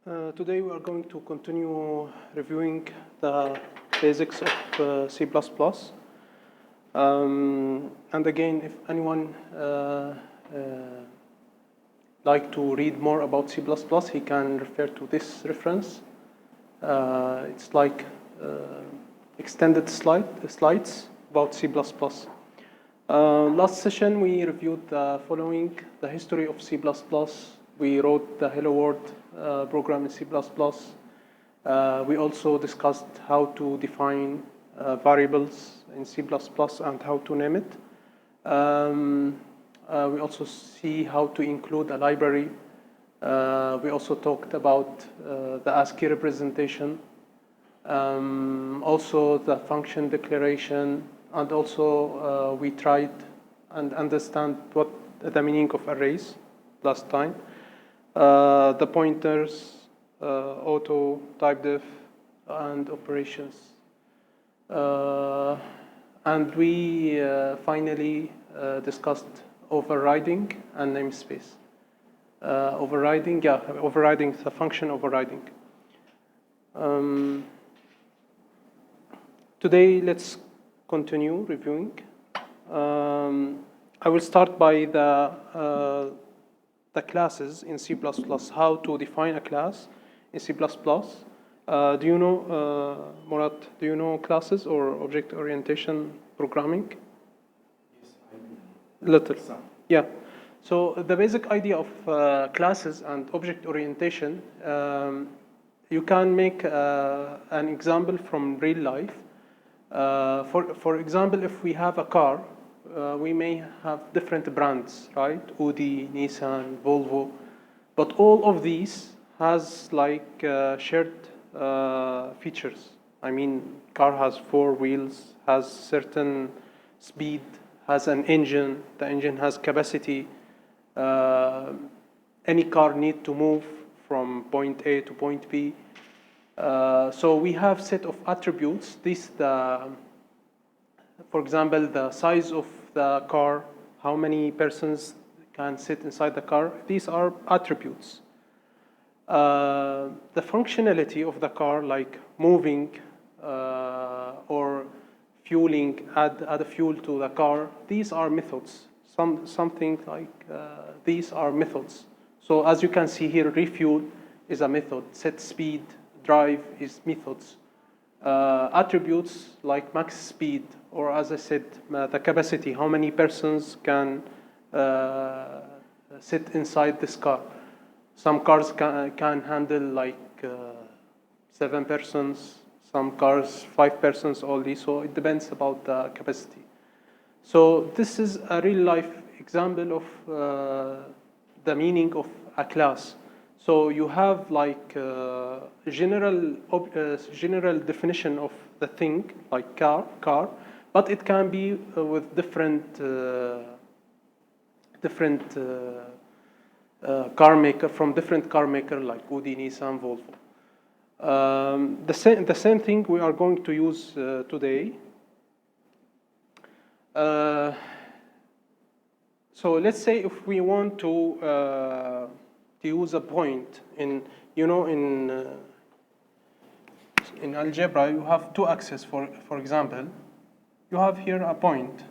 Today we are going to continue reviewing the basics of C++. And again, if anyone like to read more about C++, he can refer to this reference. It's like extended slides about C++. Last session we reviewed the following: the history of C++. We wrote the Hello World program in C++. We also discussed how to define variables in C++ and how to name it. We also see how to include a library. We also talked about the ASCII representation, also the function declaration, and also we tried and understand what the meaning of arrays last time. The pointers, auto, typedef, and operations. And we finally discussed overriding and namespace. Overriding the function overriding. Today, let's continue reviewing. I will start by the classes in C++, how to define a class in C++. Do you know, Murat, do you know classes or object orientation programming? Yes, I do. Little. Yeah. So the basic idea of classes and object orientation, you can make an example from real life. For example, if we have a car, we may have different brands, right? Audi, Nissan, Volvo, but all of these has like shared features. I mean, car has 4 wheels, has certain speed, has an engine. The engine has capacity. Any car need to move from point A to point B. So we have set of attributes. For example, the size of the car, how many persons can sit inside the car. These are attributes. The functionality of the car, like moving or fueling, add a fuel to the car, these are methods. Something like these are methods. So as you can see here, refuel is a method. Set speed, drive is methods. Attributes like max speed, or as I said, the capacity, how many persons can sit inside this car. Some cars can handle like 7 persons, some cars 5 persons only, so it depends about the capacity. So this is a real life example of the meaning of a class. So you have like general definition of the thing, like car, but it can be with different car maker, from different car maker like Audi, Nissan, Volvo. The same thing we are going to use today. So let's say if we want to use a point in algebra, you have 2 axes. For example, you have here a point.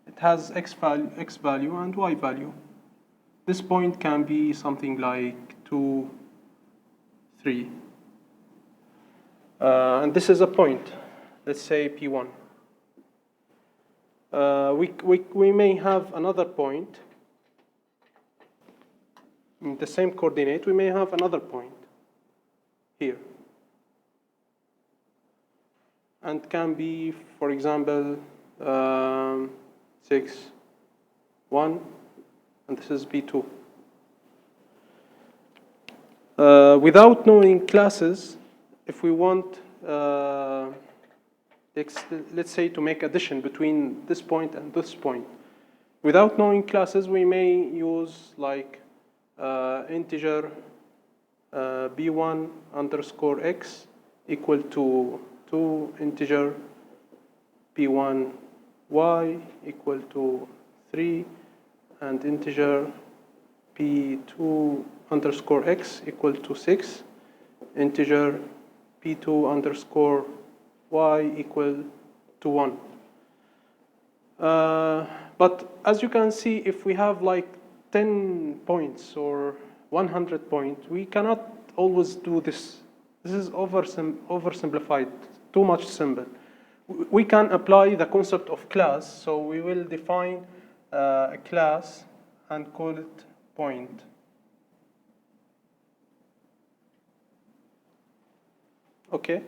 It has x value and y value. This point can be something like 2, 3. And this is a point. Let's say P1. We may have another point. In the same coordinate, we may have another point here. And can be, for example, 6, 1, and this is B2. Without knowing classes, if we want, let's say, to make addition between this point and this point, without knowing classes, we may use like integer b1 underscore x equal to integer p1 y equal to 3 and integer p2 underscore x equal to 6, integer p2 underscore y equal to 1. But as you can see, if we have like 10 points or 100 points, we cannot always do this. This is oversimplified, too much simple. We can apply the concept of class, so we will define a class and call it point. Okay,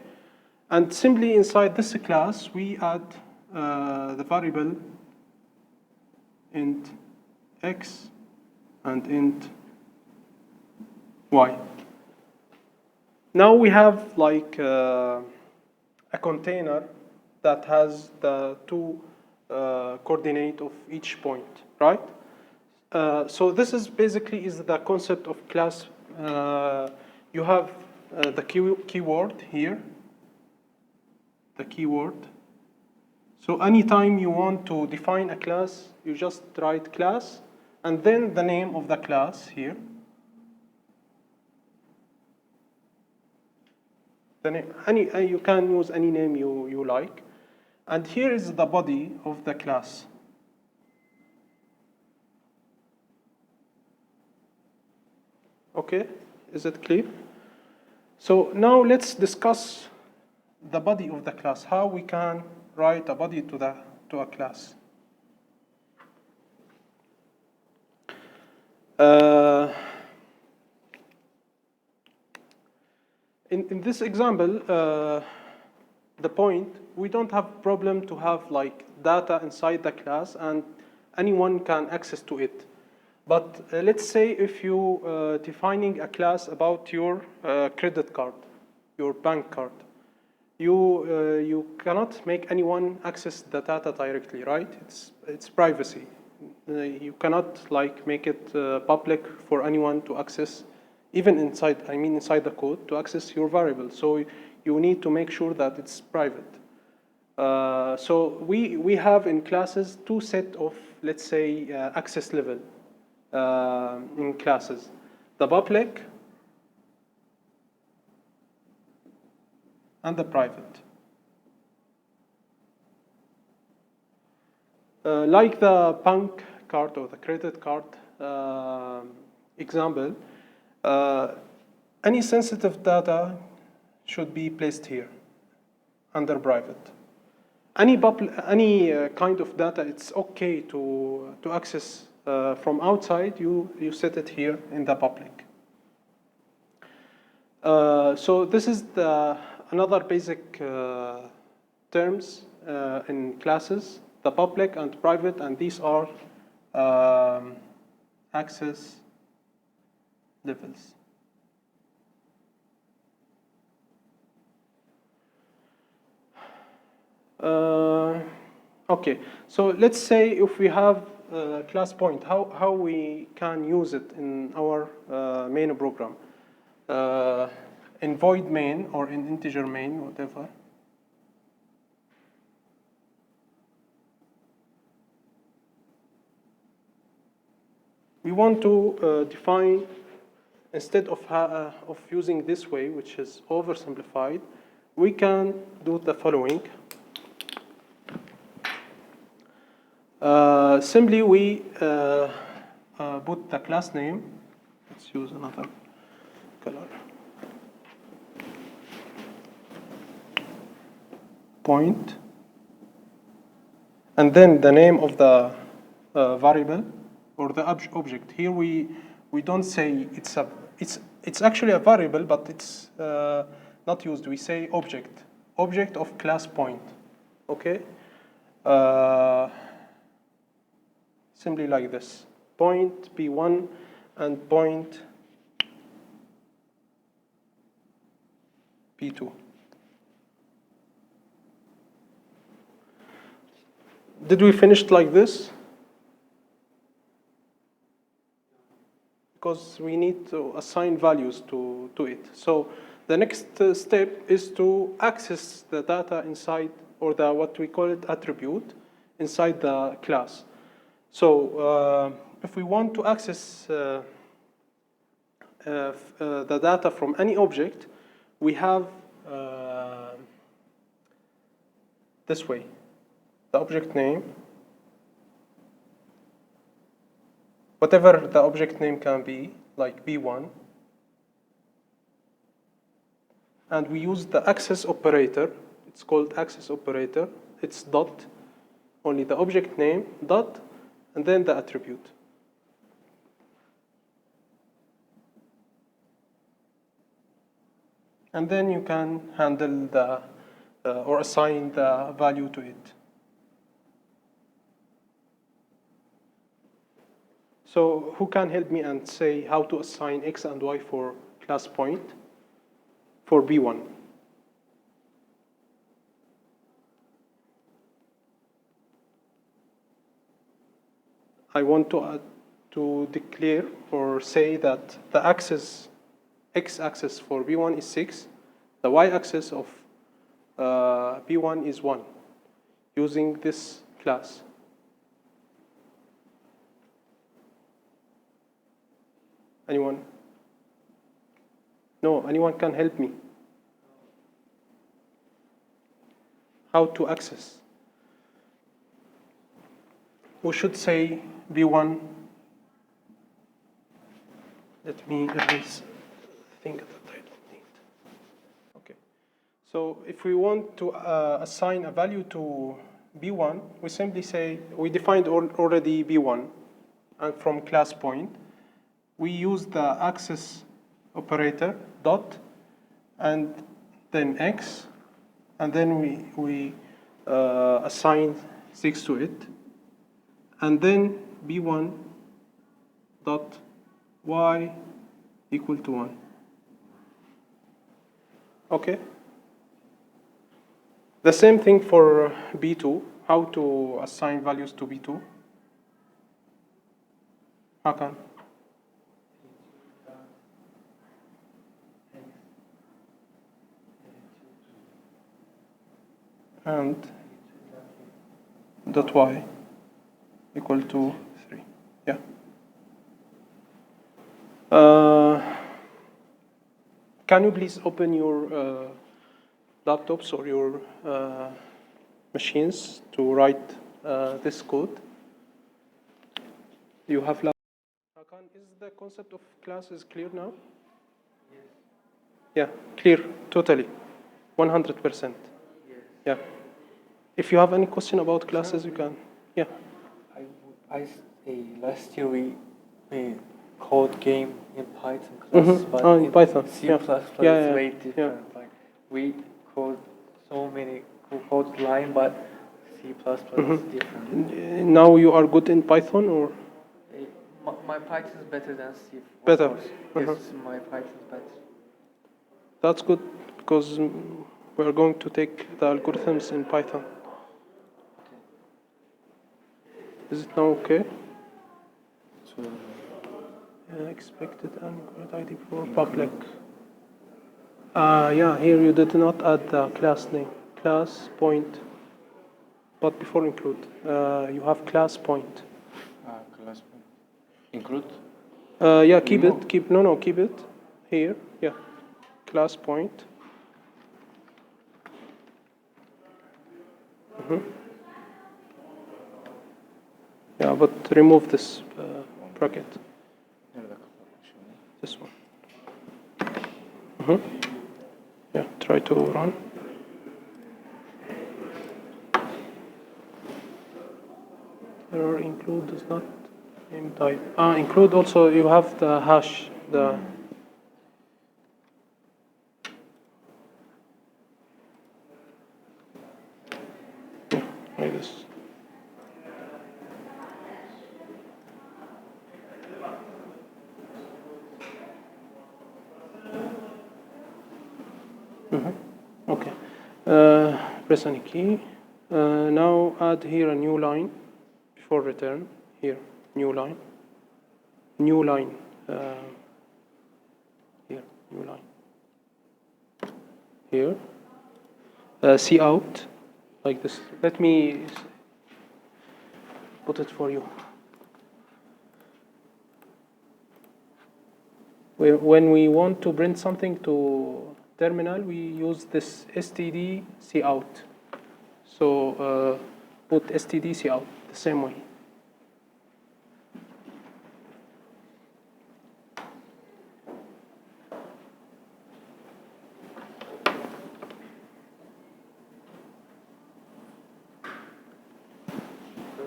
and simply inside this class, we add the variable int x and int y. Now we have like a container that has the two coordinate of each point, right? So this is basically is the concept of class. You have the keyword here, the keyword. So anytime you want to define a class, you just write class and then the name of the class here. The name, you can use any name you like. And here is the body of the class. Okay, is it clear? So now let's discuss the body of the class, how we can write a body to a class. In this example, the point, we don't have problem to have like data inside the class and anyone can access to it. But let's say if you defining a class about your credit card, your bank card, you cannot make anyone access the data directly, right? It's privacy. You cannot like make it public for anyone to access, even inside the code, to access your variable. So you need to make sure that it's private. So we have in classes two set of, let's say, access level in classes. The public and the private. Like the bank card or the credit card example, any sensitive data should be placed here under private. Any kind of data, it's okay to access from outside. You set it here in the public. So this is another basic terms in classes, the public and private, and these are access levels. Okay, so let's say if we have a class point, how we can use it in our main program, in void main or in integer main, whatever. We want to define, instead of using this way, which is oversimplified, we can do the following. Simply we put the class name. Let's use another color. Point. And then the name of the variable or the object. Here we don't say it's actually a variable, but it's not used. We say object of class point. Okay. Simply like this, point p1 and point p2. Did we finish like this? Because we need to assign values to it. So the next step is to access the data inside, or what we call it attribute, inside the class. So if we want to access the data from any object, we have this way. The object name, whatever the object name can be, like B1, and we use the access operator. It's called access operator. It's dot, only the object name, dot, and then the attribute. And then you can handle the, or assign the value to it. So who can help me and say how to assign X and Y for class point for B1? I want to declare or say that the axis, X-axis for B1 is 6, the Y-axis of B1 is 1, using this class. Anyone? No, anyone can help me? How to access? We should say B1. Let me erase the thing that I don't need. Okay. So if we want to assign a value to B1, we simply say, we defined already B1, and from class point, we use the access operator, dot, and then X, and then we assign 6 to it, and then B1 dot Y equal to 1. Okay? The same thing for B2. How to assign values to B2? How can? And dot Y equal to 3. Yeah. Can you please open your laptops or your machines to write this code? You have Hakan, is the concept of class is clear now? Yes. Yeah, clear, totally, 100%. Yes. Yeah. If you have any question about classes, you can. Yeah. I last year we made code game in Python class, but in Python. C++ Yeah. is way different. Like we code so many code line, but C++ is different. Now you are good in Python, or? My Python is better than C. Better. Yes, my Python is better. That's good, because we are going to take the algorithms in Python. Is it now okay? So, expected and correct ID for public. Yeah, here you did not add the class name. Class point, but before include, you have class point. class point. Include? Yeah, keep it. Keep it here. Yeah, class point. Yeah, but remove this bracket. This one. Yeah, try to run. Error include does not name type. Include also you have the hash, the like this. Okay. Press any key. Now add here a new line before return. Here, new line. New line. Here, new line. Here. C out, like this. Let me put it for you. when we want to print something to terminal, we use this std cout. So put std cout the same way.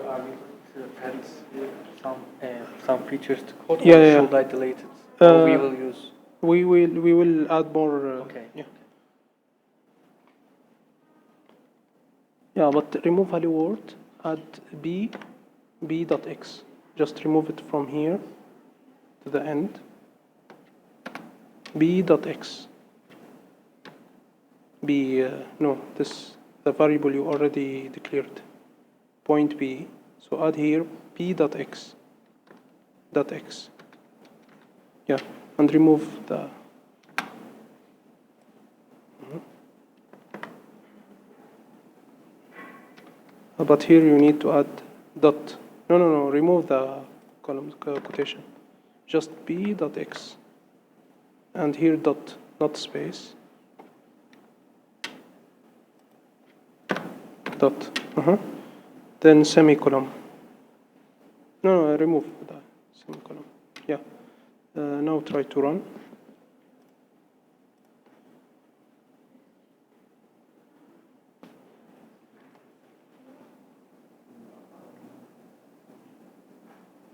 Are we going to add some features to code, Yeah, or yeah. should I delete it? Or we Uh, will use. We will add more. Okay. Yeah. Yeah, but remove hello world. Add b.x. Just remove it from here to the end. b.x. No, this the variable you already declared. Point b. So add here b.x. .x. Yeah, and remove the. But here you need to add dot. No. Remove the column quotation. Just b.x. And here dot, not space. Dot. Then semicolon. No, remove the semicolon. Yeah. Now try to run.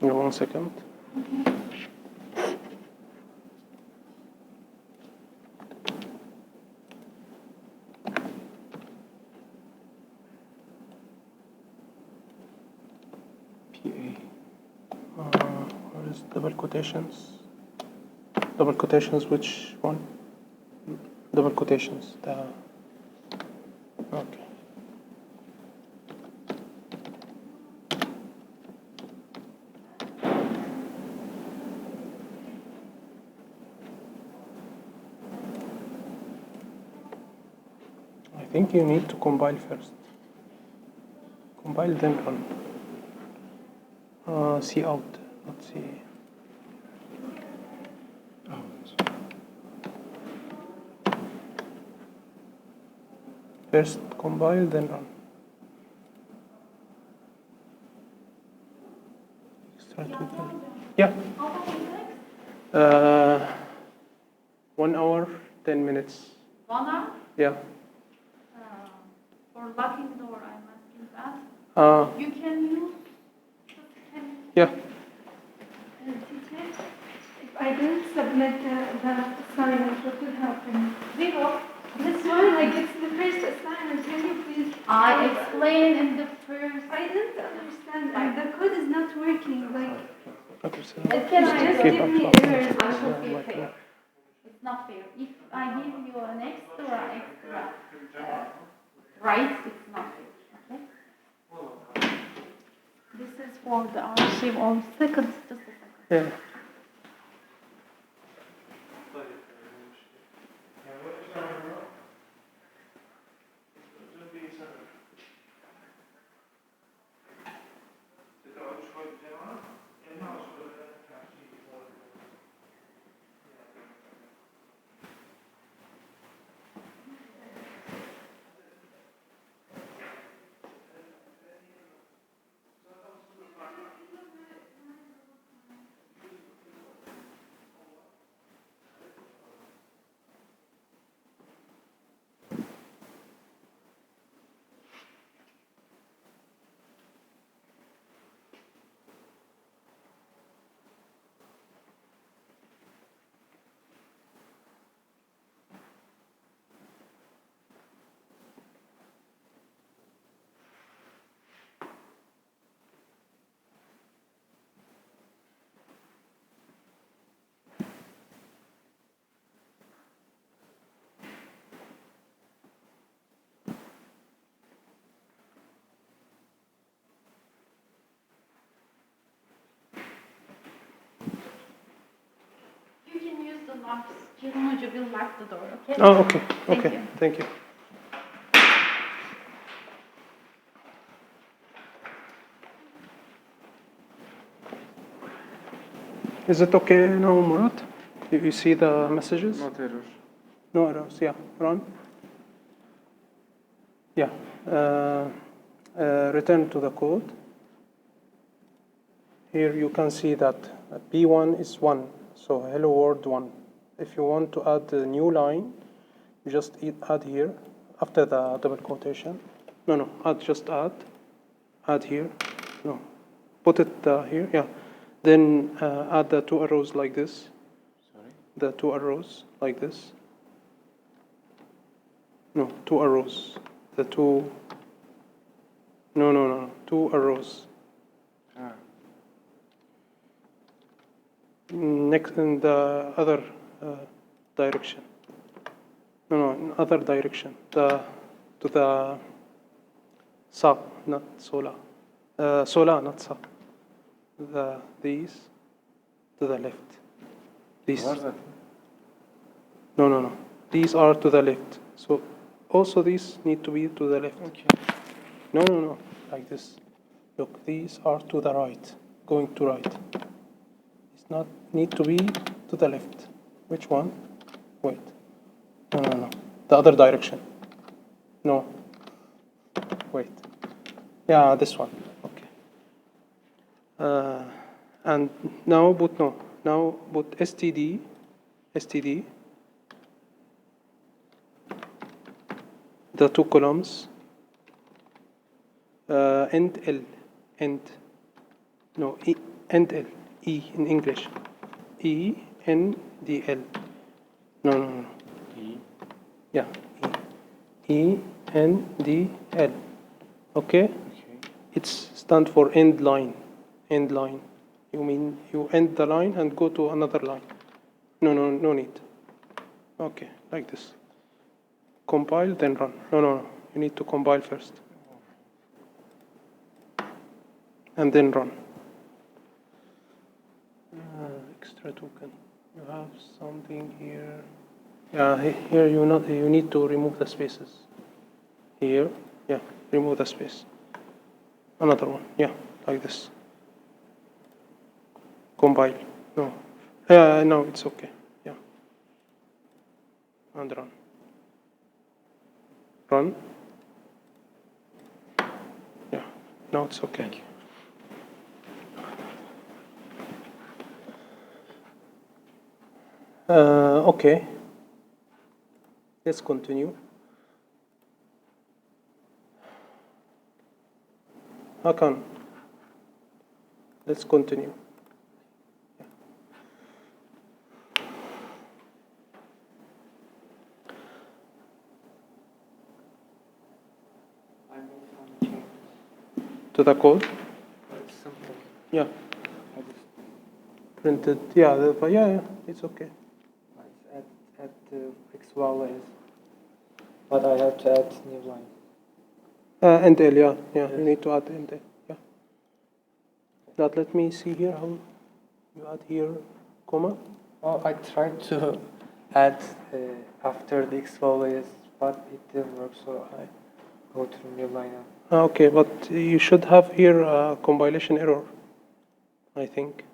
Yeah, 1 second. Where is double quotations? Double quotations, which one? Double quotations. Okay. I think you need to compile first. Compile then run. C out. Let's see. First compile, then run. Start with that. Yeah. 1 hour, 10 minutes. 1 hour? Yeah. For locking door, I'm asking that. You can use. Yeah. If I didn't submit the assignment, what would happen? 0. This one, like it's the first assignment. Can you please? I explained in the first. I didn't understand. The code is not working. Like, It can just I give me errors. I should be fair. It's not fair. If I give you an extra rights, it's not fair. Okay? This is for the archive on second. Just a second. Yeah. You can use the locks. Kirumucu will lock the door, okay? Oh, okay. Thank Okay. you. Thank you. Is it okay now, Murat? You see the messages? Not error. No errors, yeah. Run. Yeah. Return to the code. Here you can see that B1 is 1, so hello world 1. If you want to add a new line, you just add here after the double quotation. No, just add here. No, put it here, yeah. Then add the 2 arrows like this. Sorry? The 2 arrows like this. No, 2 arrows. The 2. No. 2 arrows. Ah. Next in the other direction. No, in other direction. To the sa, not sola. Sola, not sa. These to the left. These. What's that? No. These are to the left. So also these need to be to the left. Okay. No. Like this. Look, these are to the right. Going to right. It's not need to be to the left. Which one? Wait. No. The other direction. No. Wait. Yeah, this one. Okay. And now put no. Now put std. The 2 columns. End L. End. No. End L. E in English. E N D L. No. E. Yeah. E N D L. Okay. Okay. It's stand for end line. End line. You mean you end the line and go to another line. No need. Okay, like this. Compile, then run. No. You need to compile first. And then run. Extra token. You have something here. Yeah, here you need to remove the spaces. Here, yeah, remove the space. Another one, yeah, like this. Compile. No. No, it's okay. Yeah. And run. Run. Yeah. Now it's okay. Thank you. Okay. Let's continue. Hakan. Let's continue. I made some changes. To the code. It's simple. Yeah. I just Printed. Yeah. It's okay. add the X values. But I have to add new line. And L, yeah. Yes. You need to add and L, yeah. Now let me see here how you add here, comma. Oh, I tried to add after the X values, but it didn't work, so I go to new line now. Okay, but you should have here a compilation error, I think.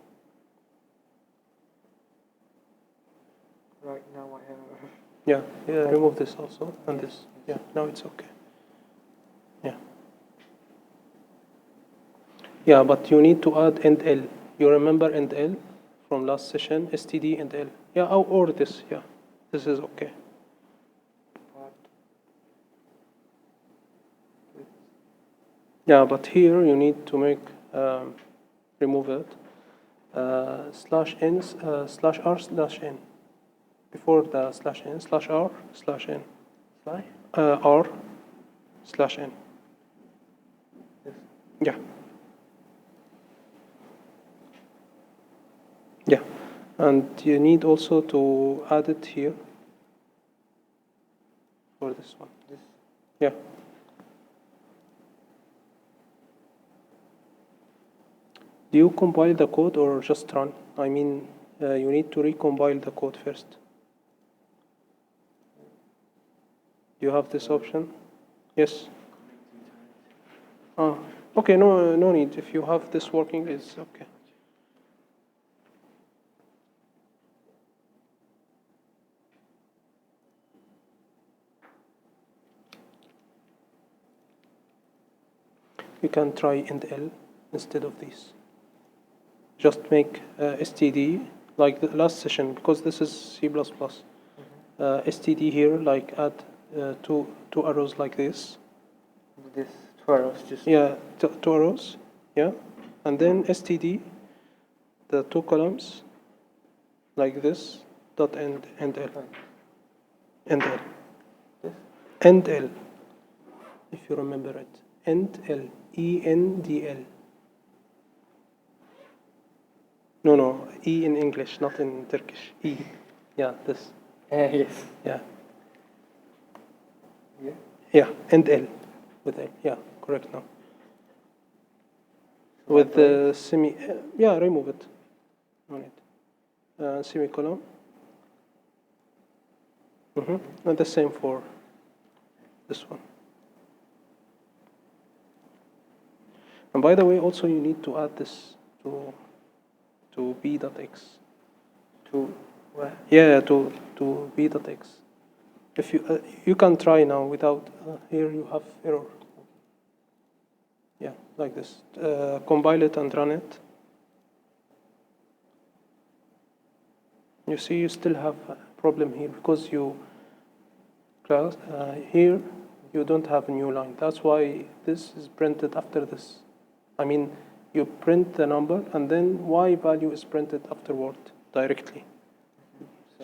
Right now I have. Yeah, remove this also, and this. Yeah, now it's okay. Yeah, but you need to add end L. You remember end L from last session, std end L. Yeah, or this, yeah. This is okay. Yeah, but here you need to make, remove it, /n, /r/n. Before the /n, /r/n. R/n. Yeah. Yeah, and you need also to add it here for this one. Yeah. Do you compile the code or just run? I mean, you need to recompile the code first. Do you have this option? Yes. Okay, no need. If you have this working, it's okay. you can try int L instead of these. Just make std like the last session, because this is C++. Std here, like add two arrows like this. This 2 arrows just. Yeah, two arrows. Yeah, and then std, the 2 columns, like this. Dot end L. End L. This? End L. If you remember it. End L. ENDL. No, E in English, not in Turkish. E. Yeah, this. Yes. Yeah. Yeah. Yeah, end L. With L. Yeah, correct now. With the semi. Yeah, remove it. No need. Semicolon. And the same for this one. And by the way, also you need to add this to b.x. To where? Yeah, to b.x. If you can try now without here you have error. Yeah, like this. Compile it and run it. You see, you still have a problem here because you class here you don't have a new line. That's why this is printed after this. I mean, you print the number and then y value is printed afterward directly.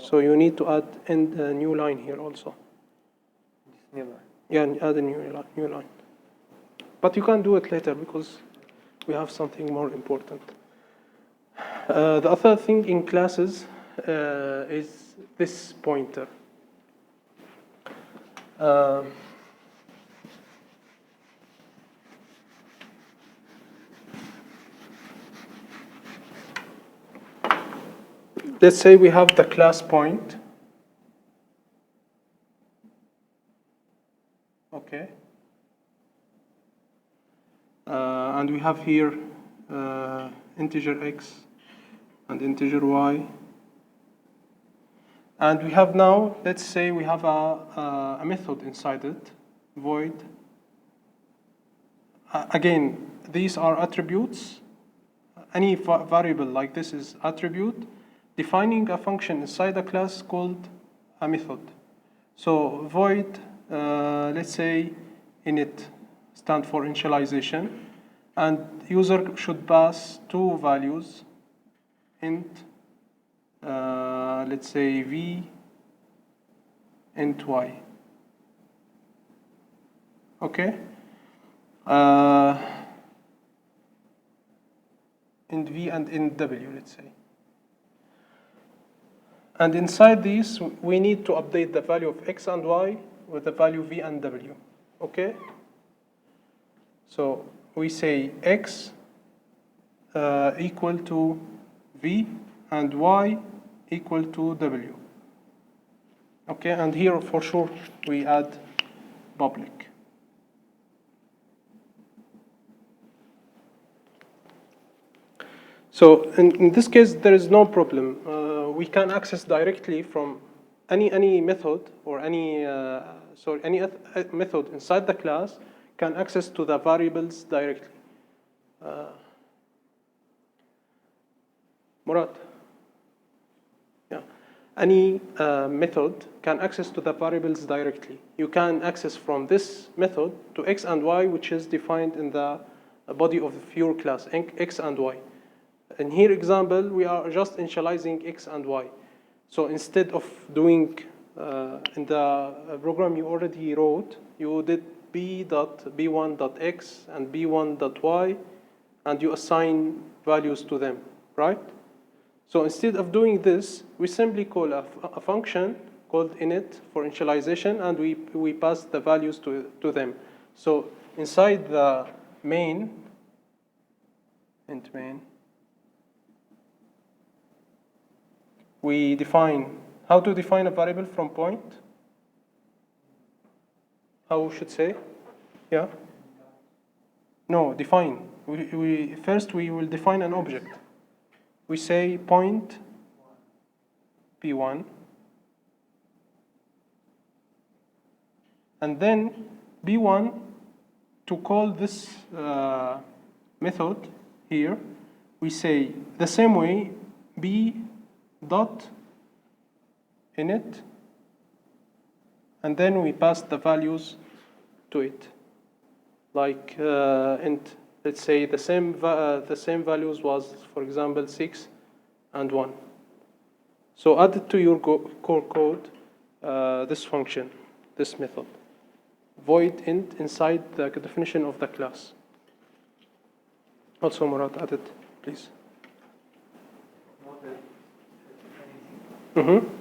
So you need to add in a new line here also. This new line. Yeah, and add a new line. But you can do it later because we have something more important. The other thing in classes is this pointer. Let's say we have the class point. Okay. And we have here integer x and integer y. And we have now, let's say we have a method inside it, void. Again, these are attributes. Any variable like this is attribute defining a function inside a class called a method. So void, let's say init stand for initialization, and user should pass 2 values, int, let's say v, int y. Okay. Int v and int w, let's say. And inside these, we need to update the value of x and y with the value v and w. Okay? So we say x equal to v and y equal to w. Okay, and here for sure we add public. So in this case, there is no problem. We can access directly from any method or any method inside the class can access to the variables directly. Murad? Yeah. Any method can access to the variables directly. You can access from this method to x and y, which is defined in the body of your class, x and y. In here example, we are just initializing x and y. So instead of doing in the program you already wrote, you did b.b1.x and b1.y, and you assign values to them, right? So instead of doing this, we simply call a function called init for initialization, and we pass the values to them. So inside the main, int main, we define how to define a variable from point. How we should say? Yeah? No, define. First we will define an object. We say point p1, and then b1 to call this method here, we say the same way b dot init, and then we pass the values to it. Like int, let's say the same values was, for example, 6 and 1. So add it to your core code this function, this method. Void int inside the definition of the class. Also, Murad, add it, please.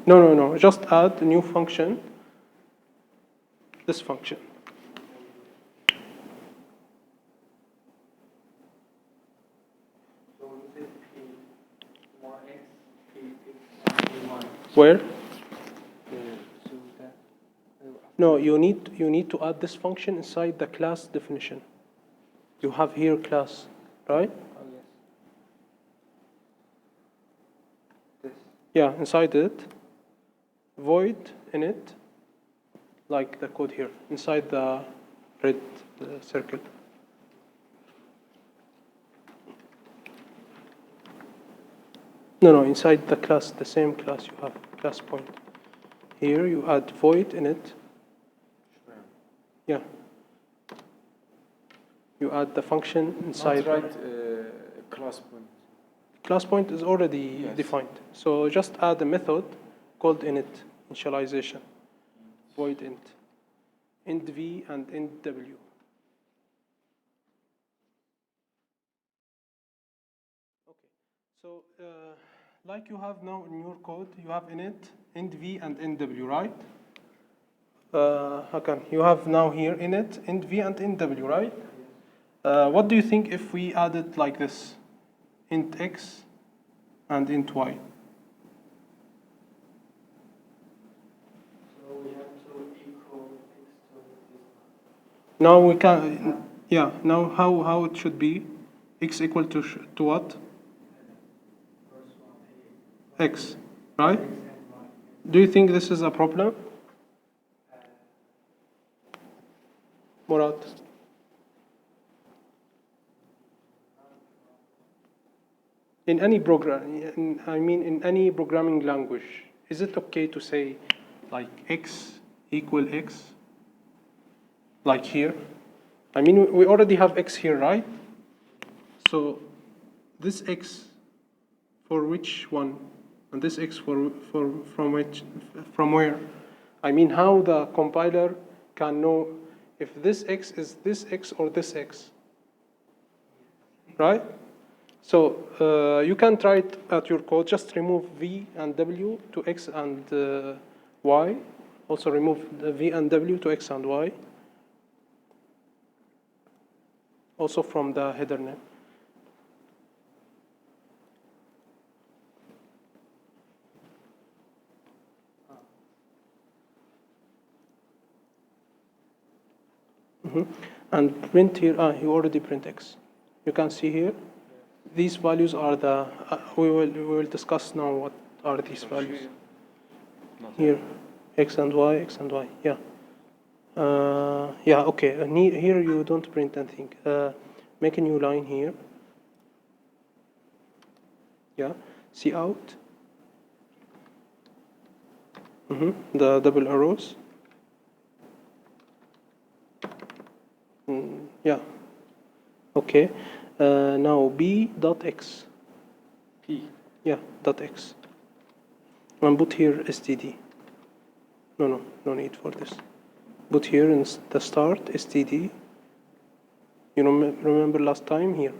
No. Just add a new function. This function. Where? No, you need to add this function inside the class definition. You have here class, right? Oh, yes. This. Yeah, inside it, void init, like the code here, inside the red circle. No, inside the class, the same class you have, class point. Here you add void init. Yeah. You add the function inside. Not right class point. Class point is already defined. So just add a method called init, initialization, void int v and int w. Okay. So like you have now in your code, you have init, int v and int w, right? Hakan, you have now here init, int v and int w, right? What do you think if we add it like this? Int x and int y. So we have to equal x to this. Now we can, yeah, now how it should be? X equal to what? X, right? Do you think this is a problem? Murad? In any program, in any programming language, is it okay to say like x equal x? Like here? We already have x here, right? So this x for which one? And this x from where? How the compiler can know if this x is this x or this x, right? So you can try it at your code. Just remove v and w to x and y. Also remove the v and w to x and y. Also from the header name. And print here, you already print x. You can see here, these values are the, we will discuss now what are these values. Here, x and y, yeah. Yeah, okay, and here you don't print anything. Make a new line here. Yeah, see out. The double arrows. Yeah. Okay. Now b dot x. P. Yeah. Dot x. And put here std. No need for this. Put here in the start std. You remember last time here.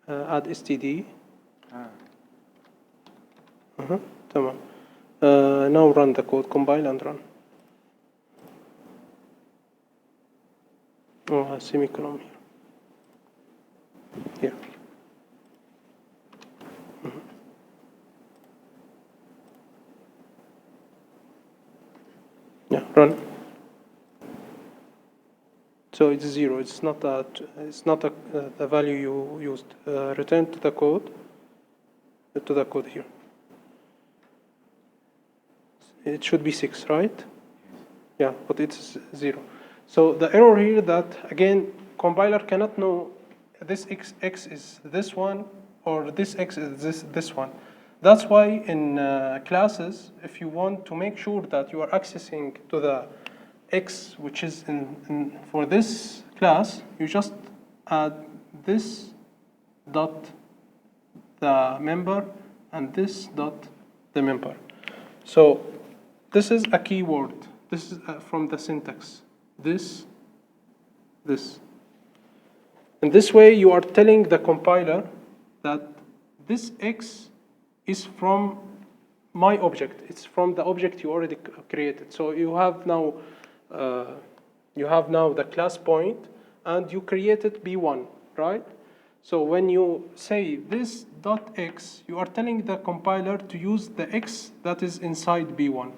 Add std. Tamam. Now run the code. Compile and run. Oh, a semicolon here. Yeah, run. So it's 0. It's not the value you used. Return to the code. Here. It should be 6, right? Yeah, but it's 0. So the error here that, again, compiler cannot know this x is this one or this x is this one. That's why in classes, if you want to make sure that you are accessing to the x which is for this class, you just add this dot the member and this dot the member. So this is a keyword. This is from the syntax. This. In this way, you are telling the compiler that this x is from my object. It's from the object you already created. So you have now the class point, and you created B1, right? So when you say this dot x, you are telling the compiler to use the x that is inside B1.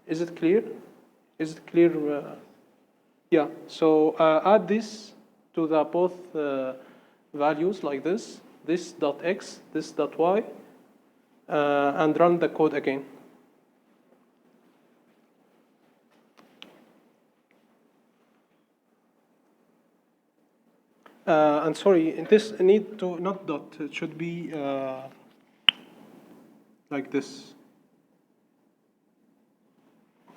Is it clear? Is it clear? Yeah. So add this to the both values like this dot x, this dot y, and run the code again. And sorry, this need to not dot. It should be like this.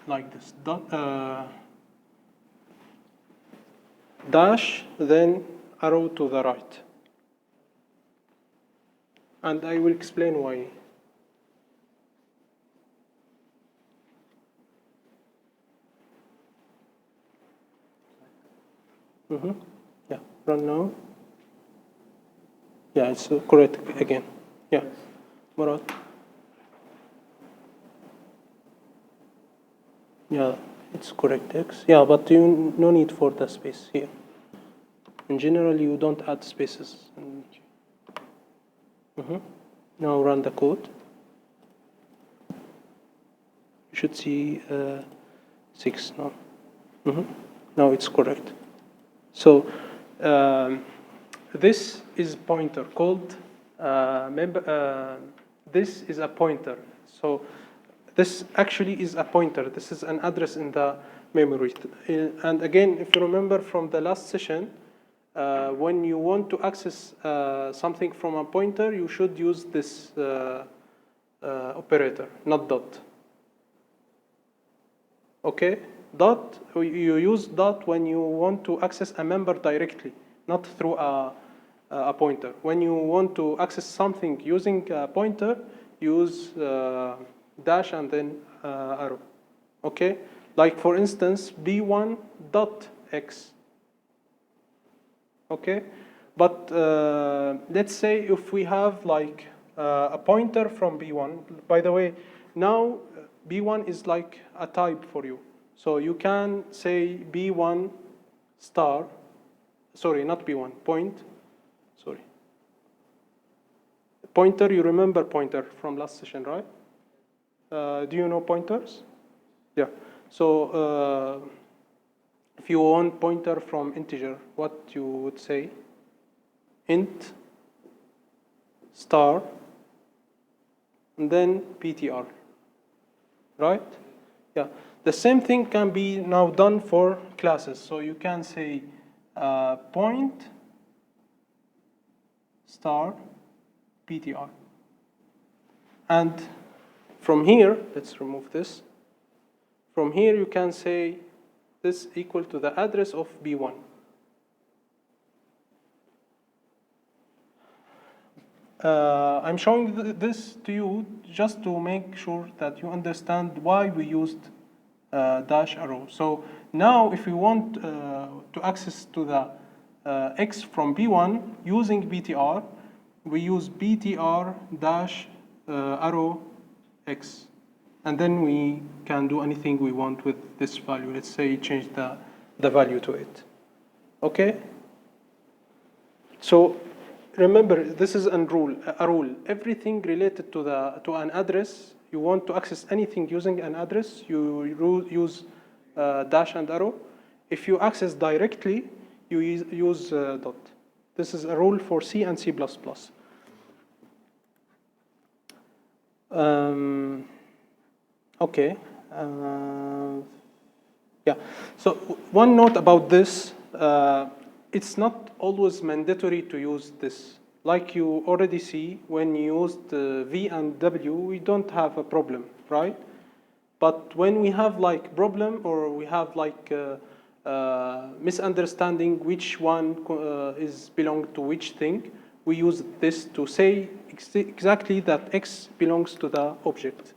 Like this. Dot, dash, then arrow to the right. And I will explain why. Yeah, run now. Yeah, it's correct again. Yeah, Murad. Yeah, it's correct x. Yeah, but you no need for the space here. In general, you don't add spaces. Now run the code. You should see 6 now. Now it's correct. So this is pointer called this is a pointer. So this actually is a pointer. This is an address in the memory. And again, if you remember from the last session, when you want to access something from a pointer, you should use this operator, not dot. Okay? Dot, you use dot when you want to access a member directly, not through a pointer. When you want to access something using a pointer, use dash and then arrow. Okay? Like for instance, b1 dot x. Okay? But let's say if we have like a pointer from b1. By the way, now b1 is like a type for you. So you can say b1 star, sorry, not b1, point, sorry. Pointer, you remember pointer from last session, right? Do you know pointers? Yeah. So if you want pointer from integer, what you would say? Int star and then ptr, right? Yeah. The same thing can be now done for classes. So you can say point star ptr. And from here, let's remove this. From here, you can say this equal to the address of B1. I'm showing this to you just to make sure that you understand why we used dash arrow. So now if we want to access to the x from B1 using BTR, we use BTR dash arrow x. And then we can do anything we want with this value. Let's say change the value to it. Okay? So remember, this is a rule. Everything related to an address, you want to access anything using an address, you use dash and arrow. If you access directly, you use dot. This is a rule for C and C++. Okay. Yeah. So one note about this, it's not always mandatory to use this. Like you already see, when you used V and W, we don't have a problem, right? But when we have like problem or we have like misunderstanding which one is belong to which thing, we use this to say exactly that X belongs to the object.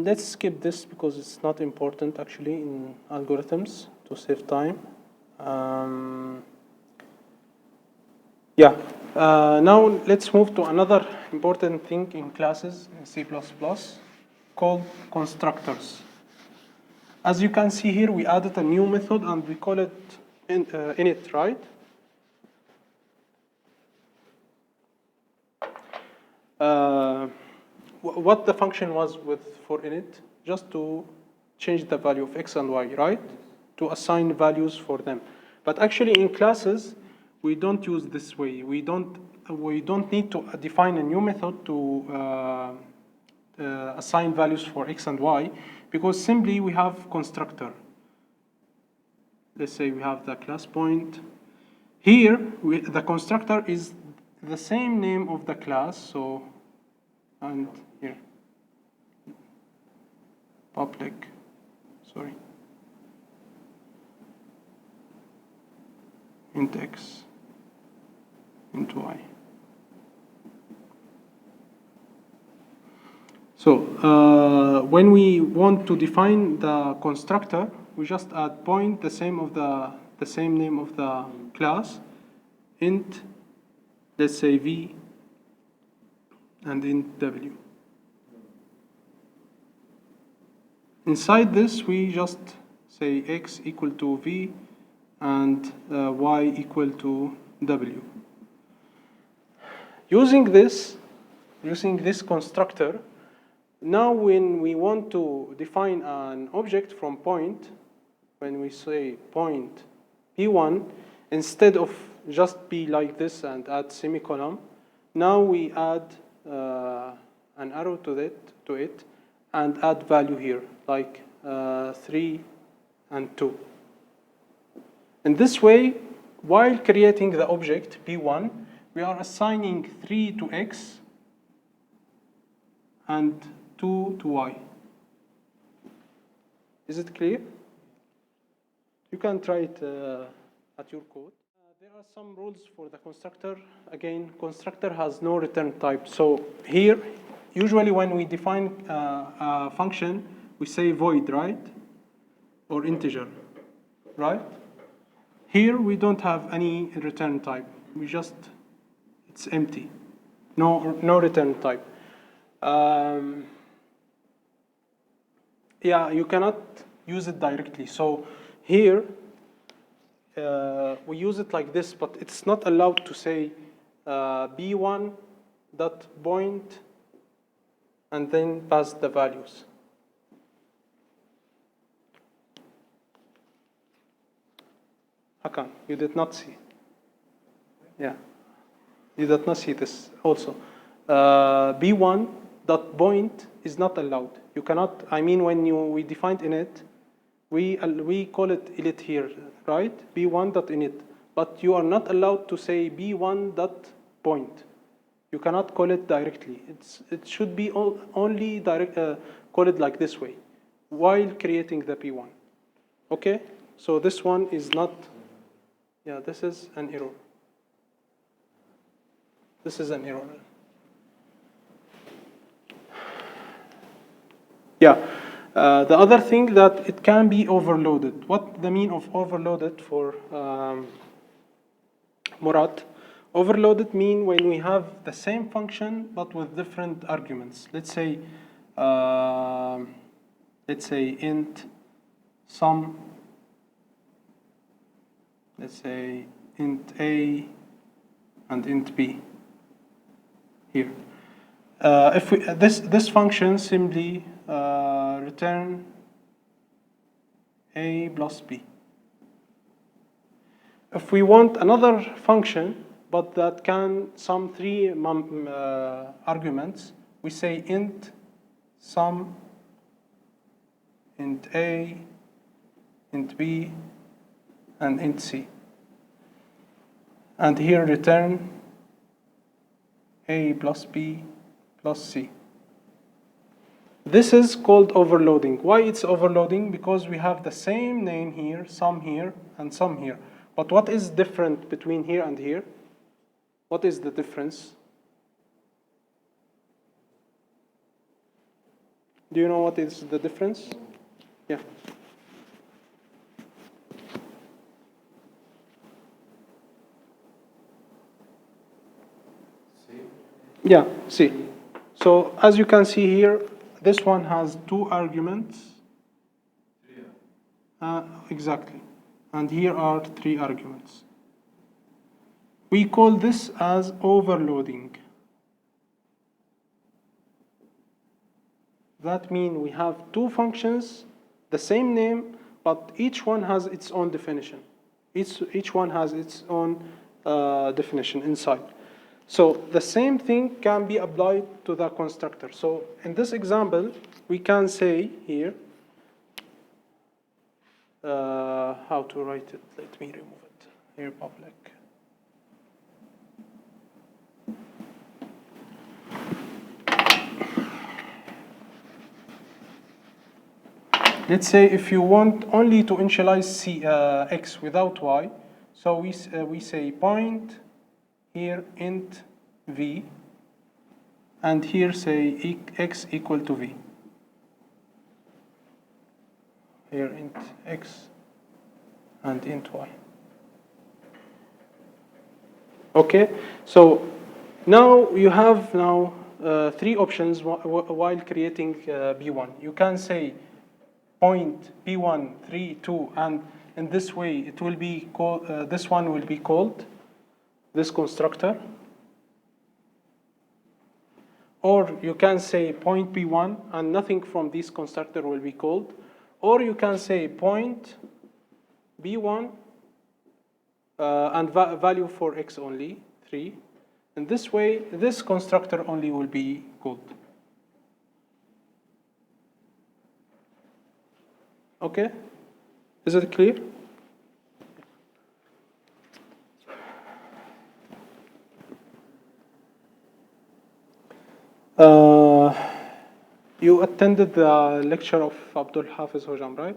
Let's skip this because it's not important actually in algorithms to save time. Yeah. Now let's move to another important thing in classes in C++ called constructors. As you can see here, we added a new method and we call it init, right? What the function was for init? Just to change the value of x and y, right? To assign values for them. But actually in classes, we don't use this way. We don't need to define a new method to assign values for x and y, because simply we have constructor. Let's say we have the class point. Here, the constructor is the same name of the class, so, and here, public, sorry, int x, int y. So when we want to define the constructor, we just add point, the same name of the class, int, let's say v, and int w. Inside this, we just say x equal to v and y equal to w. Using this constructor, now when we want to define an object from point, when we say point p1, instead of just be like this and add semicolon, now we add an arrow to it and add value here, like 3 and 2. In this way, while creating the object p1, we are assigning 3 to x and 2 to y. Is it clear? You can try it at your code. There are some rules for the constructor. Again, constructor has no return type. So here, usually when we define a function, we say void, right? Or integer, right? Here, we don't have any return type. It's empty. No return type. Yeah, you cannot use it directly. So here, we use it like this, but it's not allowed to say b1 dot point and then pass the values. Hakan, you did not see. Yeah, you did not see this also. b1 dot point is not allowed. You cannot, I mean, when we defined init, we call it init here, right? b1.init. But you are not allowed to say b1.point. You cannot call it directly. It should be only call it like this way while creating the p1. Okay? So this one is not, yeah, this is an error. This is an error. Yeah. The other thing that it can be overloaded. What the mean of overloaded for Murad? Overloaded mean when we have the same function but with different arguments. Let's say int sum. Let's say int a and int b. Here, if this function simply return a plus b. If we want another function, but that can sum three arguments, we say int sum, int a, int b, and int c. And here return a plus b plus c. This is called overloading. Why it's overloading? Because we have the same name here, sum here, and sum here. But what is different between here and here? What is the difference? Do you know what is the difference? Yeah. Yeah, see. So as you can see here, this one has two arguments. Exactly. And here are three arguments. We call this as overloading. That means we have two functions, the same name, but each one has its own definition. Each one has its own definition inside. So the same thing can be applied to the constructor. So in this example, we can say here, how to write it? Let me remove it. Here, public. Let's say if you want only to initialize x without y, so we say point here int v, and here say x equal to v. Here int x and int y. Okay, so now you have three options while creating B1. You can say point B1, 3, 2, and in this way it will be called, this one will be called this constructor. Or you can say point B1 and nothing from this constructor will be called. Or you can say point B1 and value for x only, 3. And this way, this constructor only will be called. Okay? Is it clear? You attended the lecture of Abdul Hafiz Hojam, right?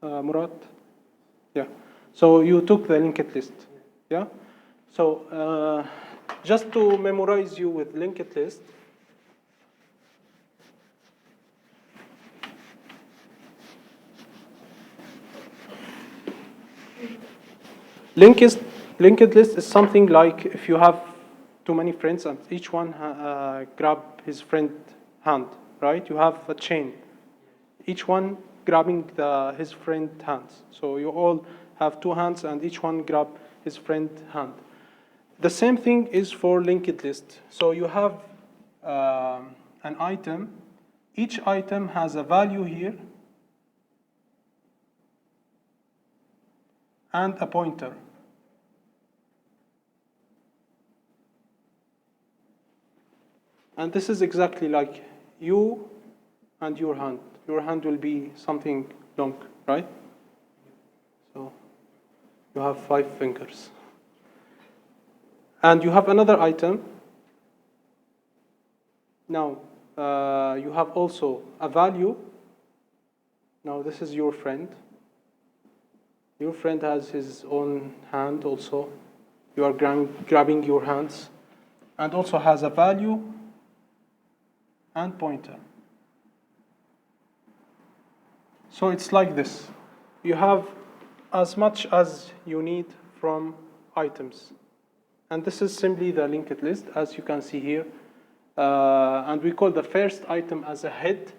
Murad? Yeah. So you took the linked list, yeah? So just to memorize you with linked list, linked list is something like if you have too many friends and each one grab his friend hand, right? You have a chain, each one grabbing his friend hands. So you all have two hands and each one grab his friend hand. The same thing is for linked list. So you have an item. Each item has a value here and a pointer. And this is exactly like you and your hand. Your hand will be something long, right? So you have 5 fingers. And you have another item. Now, you have also a value. Now, this is your friend. Your friend has his own hand also. You are grabbing your hands. And also has a value and pointer. So it's like this. You have as much as you need from items. And this is simply the linked list, as you can see here. And we call the first item as a head,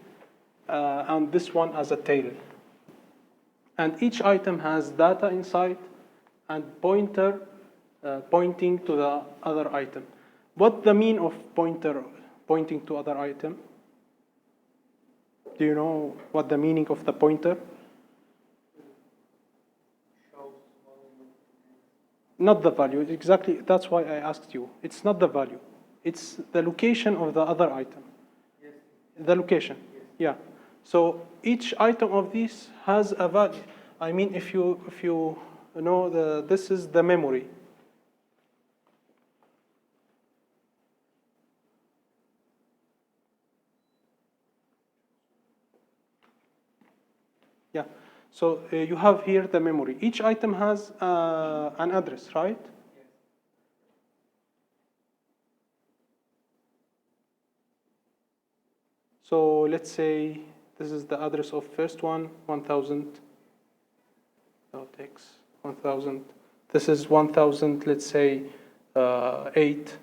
and this one as a tail. And each item has data inside and pointer pointing to the other item. What the mean of pointer pointing to other item? Do you know what the meaning of the pointer? Not the value, exactly, that's why I asked you. It's not the value, it's the location of the other item. Yes. The location, yeah. So each item of these has a value. I mean, if you know, this is the memory. Yeah, so you have here the memory. Each item has an address, right? Yes. So let's say this is the address of first one, 1000. X 1000. This is 1000, let's say 8,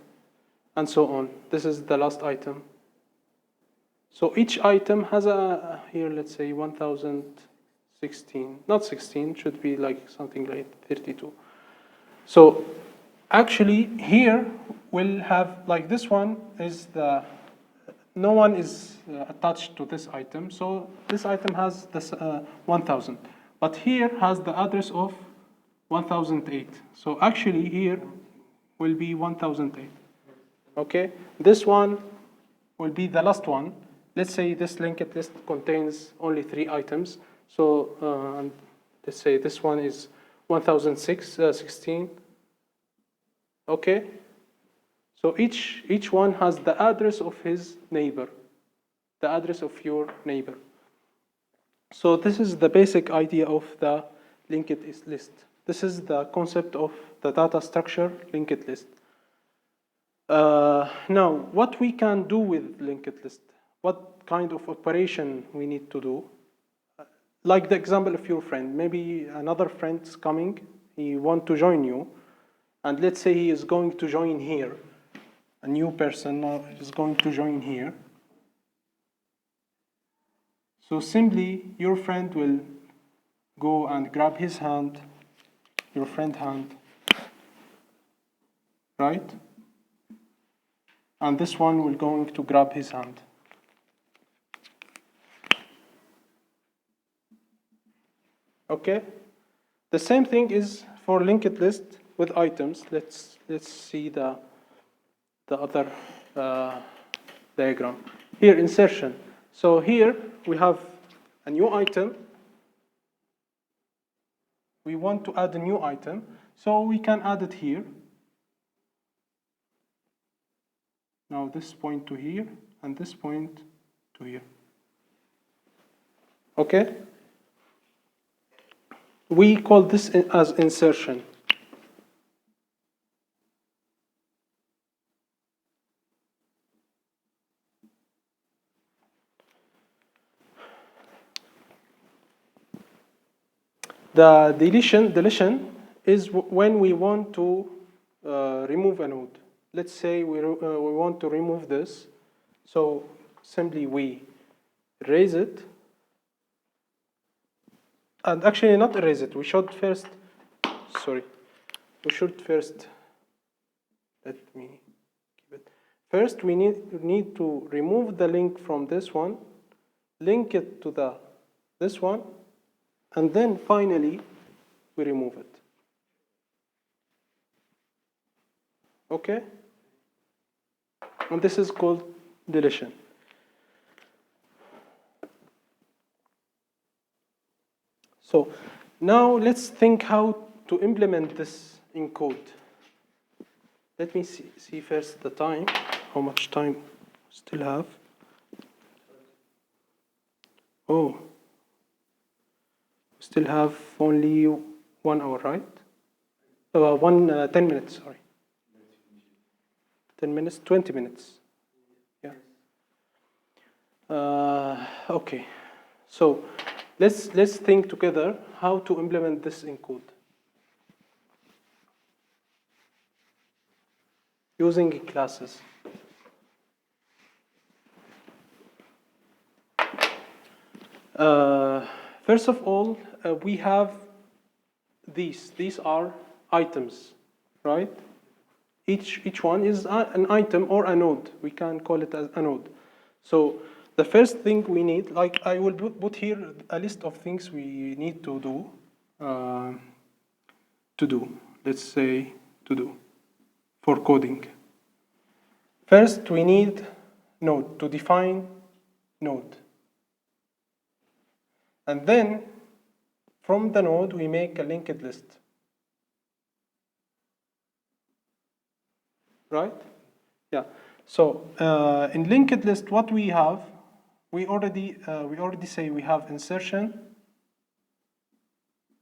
and so on. This is the last item. So each item has a, here let's say 1016, not 16, should be like something like 32. So actually here we'll have, like this one is the, no one is attached to this item, so this item has this 1000. But here has the address of 1008. So actually here will be 1008. Okay, this one will be the last one. Let's say this linked list contains only 3 items. So let's say this one is 1016. Okay, so each one has the address of his neighbor, the address of your neighbor. So this is the basic idea of the linked list. This is the concept of the data structure linked list. Now, what we can do with linked list? What kind of operation we need to do? Like the example of your friend. Maybe another friend is coming, he wants to join you, and let's say he is going to join here. A new person is going to join here. So simply, your friend will go and grab his hand, your friend's hand, right? And this one will going to grab his hand. Okay? The same thing is for linked list with items. Let's see the other diagram. Here, insertion. So here we have a new item. We want to add a new item, so we can add it here. Now this point to here, and this point to here. Okay? We call this as insertion. The deletion is when we want to remove a node. Let's say we want to remove this. So simply we erase it. And actually not erase it. We should first, let me keep it. First we need to remove the link from this one, link it to this one, and then finally we remove it. Okay? And this is called deletion. So now let's think how to implement this in code. Let me see first the time, how much time we still have. Oh, we still have only 1 hour, right? 10 minutes, sorry. 10 minutes, 20 minutes. Yeah. Okay, so let's think together how to implement this in code using classes. First of all, we have these. These are items, right? Each one is an item or a node. We can call it as a node. So the first thing we need, like I will put here a list of things we need to do. let's say, to do for coding. First, we need node to define node. And then, from the node, we make a linked list. Right? Yeah. So in linked list, what we have, we already say we have insertion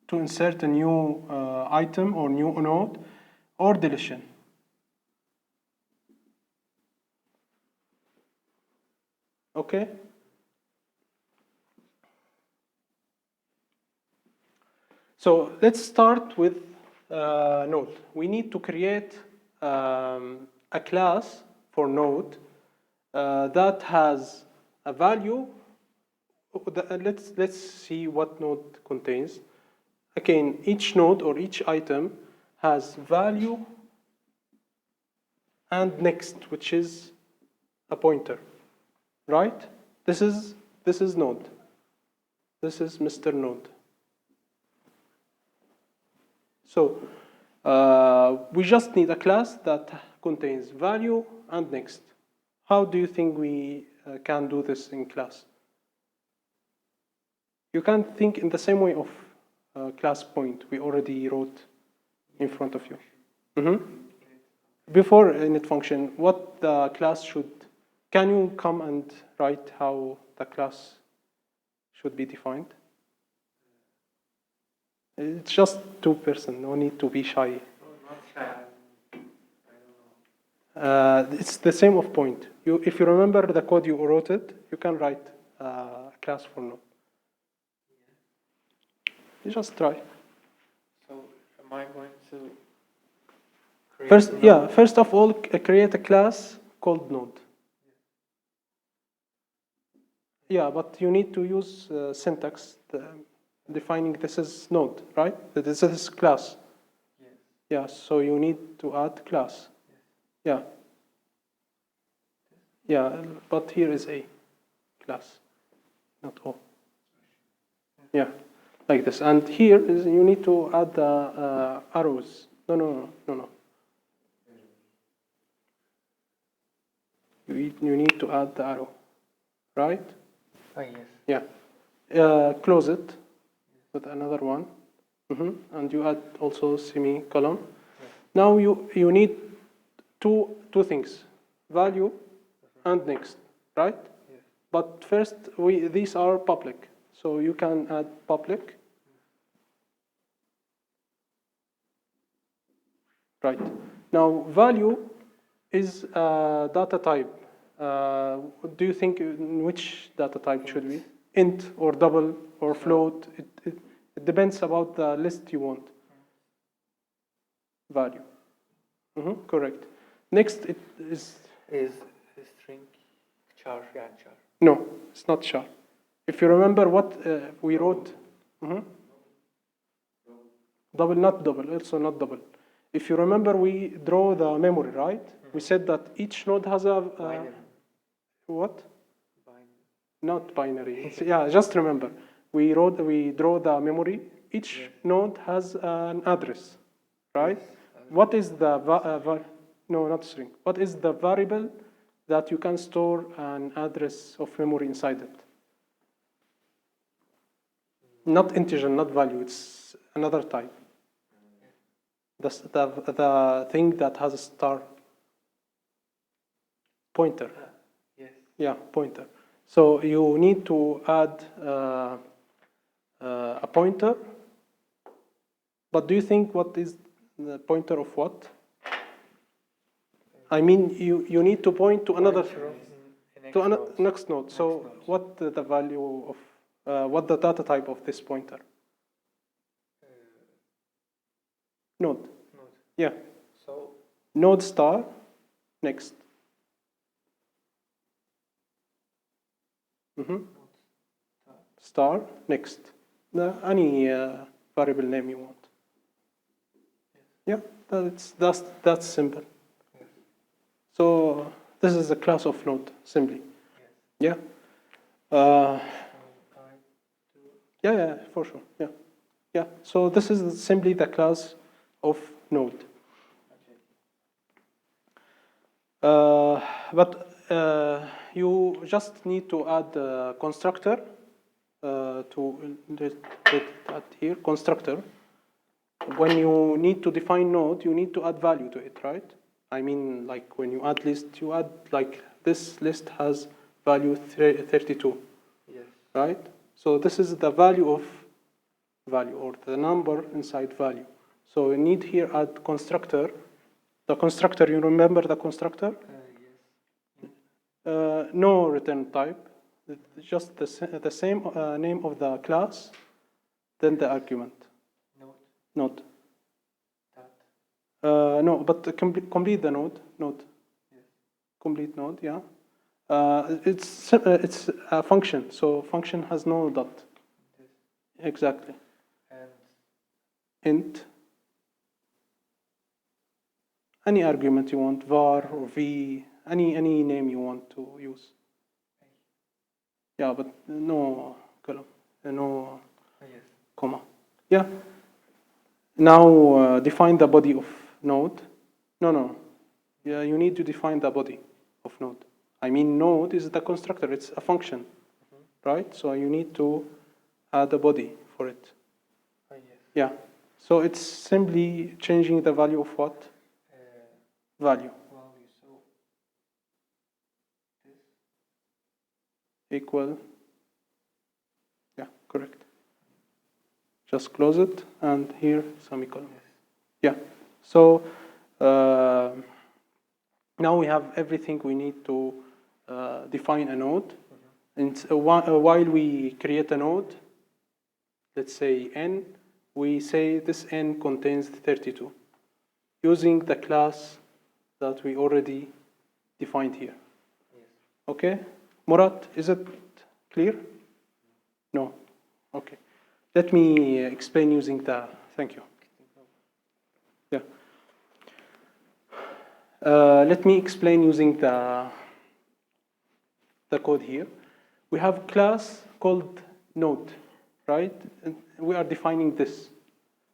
to insert a new item or new node, or deletion. Okay. So let's start with node. We need to create a class for node that has a value. Let's see what node contains. Again, each node or each item has value and next, which is a pointer, right? This is node. This is Mr. Node. So we just need a class that contains value and next. How do you think we can do this in class? You can think in the same way of class point we already wrote in front of you. Before init function, what the class should, can you come and write how the class should be defined? It's just 2 person, no need to be shy. It's the same of point. If you remember the code you wrote it, you can write a class for node. You just try. So am I going to create First of all, create a class called node. Yeah, but you need to use syntax defining this is node, right? This is class. Yes. Yeah, so you need to add class. Yes. Yeah, but here is a class, not O. Yeah, like this. And here is you need to add the arrows. No. You need to add the arrow, right? Oh, yes. Yeah. Close it with another one. And you add also semicolon. Yes. Now you need two things, value and next, right? Yes. But first, these are public, so you can add public. Right. Now, value is a data type. Do you think in which data type should be? Int or double or float? It depends about the list you want. Value. Correct. Next, it is string char, yeah, char. no, it's not char. If you remember what we wrote, double, not double, also not double. If you remember, we draw the memory, right? We said that each node has a Binary. what? Binary. Not binary. Yeah, just remember, we draw the memory. Each node has an address, right? Yes. What is the no, not string. What is the variable that you can store an address of memory inside it? Not integer, not value. It's another type. The thing that has a star. Pointer. Yes. Yeah, pointer. So you need to add a pointer. But do you think what is the pointer of what? I mean, you need to point to another next node. So what the value of what the data type of this pointer? Node. Yeah. So Node star next. Star next. Any variable name you want. Yeah, that's simple. So this is a class of node simply. Yeah. Yeah, for sure. Yeah. So this is simply the class of node. Okay. But you just need to add a constructor to add here constructor. When you need to define node, you need to add value to it, right? I mean, like when you add list, you add like this list has value 32, Yes. right? So this is the value of value or the number inside value. So we need here add constructor. The constructor, you remember the constructor? Yes. No return type, just the same name of the class, then the argument. Node. Node. That. No, but complete the node. Node. Yes. Complete node. Yeah. It's a function, so function has no dot. Yes. Exactly. And Int. Any argument you want, var or v, any name you want to use. Yeah, but no column, no yes. comma. Yeah. Now define the body of node. No. Yeah, you need to define the body of node. I mean, node is the constructor. It's a function, right? So you need to add a body for it. Yes. Yeah. So it's simply changing the value of what? Value. Value. So this. Equal. Yeah, correct. Just close it and here semicolon. Yes. Yeah. So now we have everything we need to define a node. And while we create a node, let's say n, we say this n contains 32 using the class that we already defined here. Yes. Okay? Murat, is it clear? No? Okay. Let me explain using the, thank you. Yeah. Let me explain using the code here. We have a class called node, right? And we are defining this.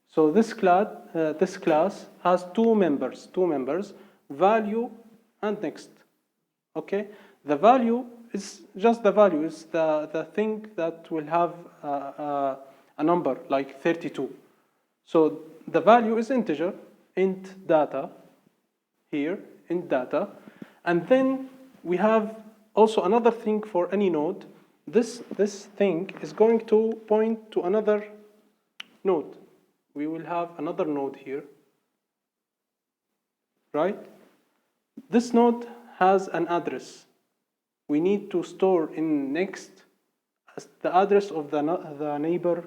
So this class has two members, value and next. Okay? The value is just the value, is the thing that will have a number like 32. So the value is integer, int data, here, int data. And then we have also another thing for any node. This thing is going to point to another node. We will have another node here, right? This node has an address. We need to store in next as the address of the neighbor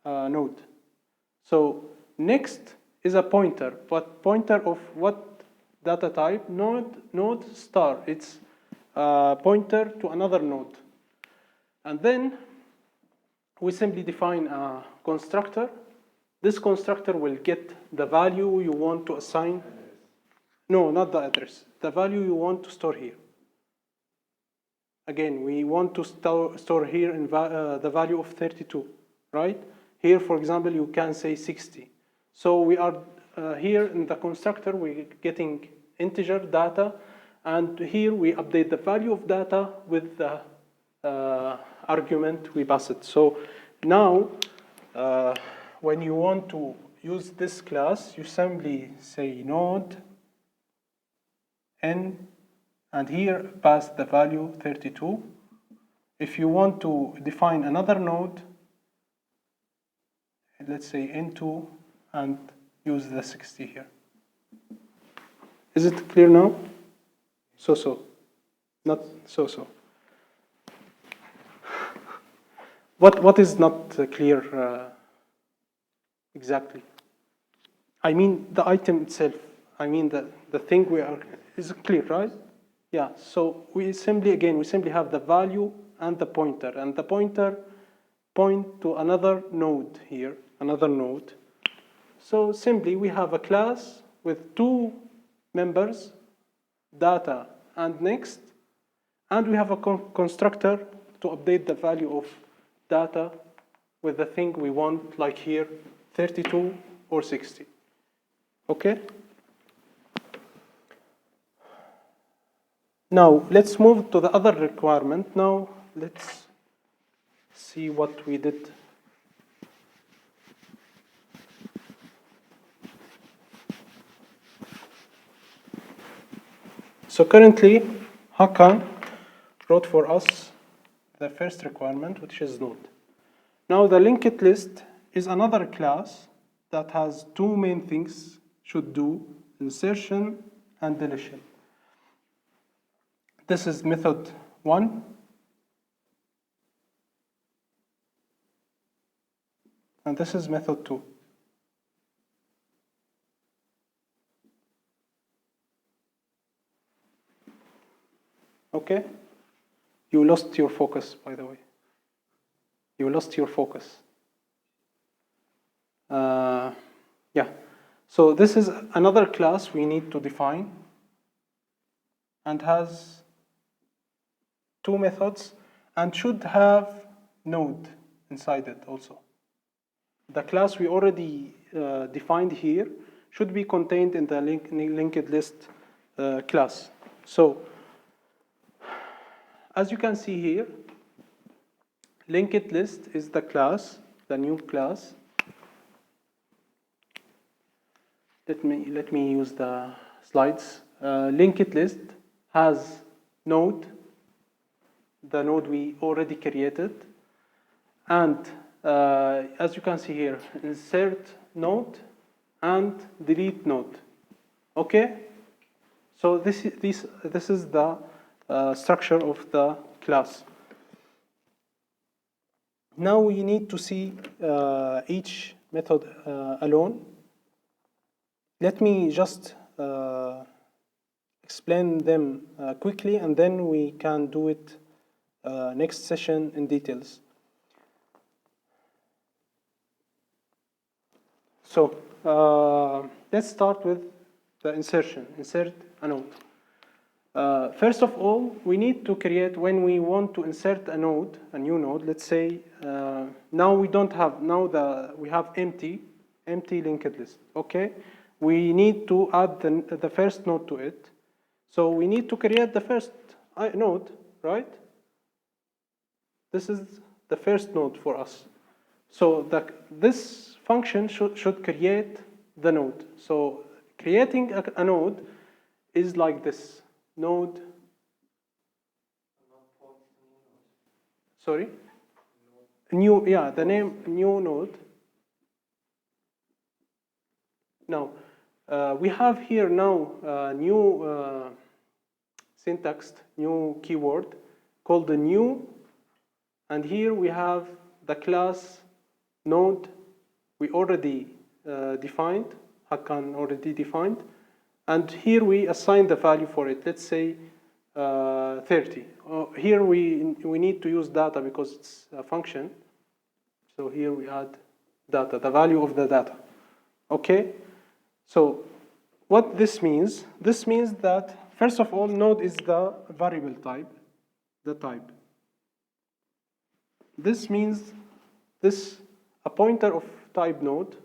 node. So next is a pointer, but pointer of what data type? Node star. It's a pointer to another node. And then we simply define a constructor. This constructor will get the value you want to assign. No, not the address. The value you want to store here. Again, we want to store here in the value of 32, right? Here, for example, you can say 60. So we are here in the constructor, we're getting integer data, and here we update the value of data with the argument we pass it. So now, when you want to use this class, you simply say node n, and here pass the value 32. If you want to define another node, let's say n2, and use the 60 here. Is it clear now? So. Not so. What is not clear exactly? I mean the item itself. I mean the thing we are, is clear, right? Yeah, so we simply have the value and the pointer point to another node here, another node. So simply we have a class with two members, data and next, and we have a constructor to update the value of data with the thing we want, like here, 32 or 60. Okay. Now let's move to the other requirement. Now let's see what we did. So currently, Hakan wrote for us the first requirement, which is node. Now the linked list is another class that has two main things should do: insertion and deletion. This is method 1. And this is method 2. Okay? You lost your focus, by the way. You lost your focus. Yeah. So this is another class we need to define and has two methods and should have node inside it also. The class we already defined here should be contained in the linked list class. So as you can see here, linked list is the class, the new class. Let me use the slides. Linked list has node, the node we already created, and as you can see here, insert node and delete node. Okay, so this is the structure of the class. Now we need to see each method alone. Let me just explain them quickly, and then we can do it next session in details. So let's start with the insertion. Insert a node. First of all, we need to create, when we want to insert a node, a new node, let's say now we don't have, we have empty linked list, okay? We need to add the first node to it. So we need to create the first node, right? This is the first node for us. So this function should create the node. So creating a node is like this. Node. Sorry? New, yeah, the name new node. Now, we have here now new syntax, new keyword called the new, and here we have the class node we already defined, Hakan already defined, and here we assign the value for it. Let's say 30. Here we need to use data because it's a function. So here we add data, the value of the data. Okay? So what this means? This means that first of all, node is the variable type, the type. This means this a pointer of type node.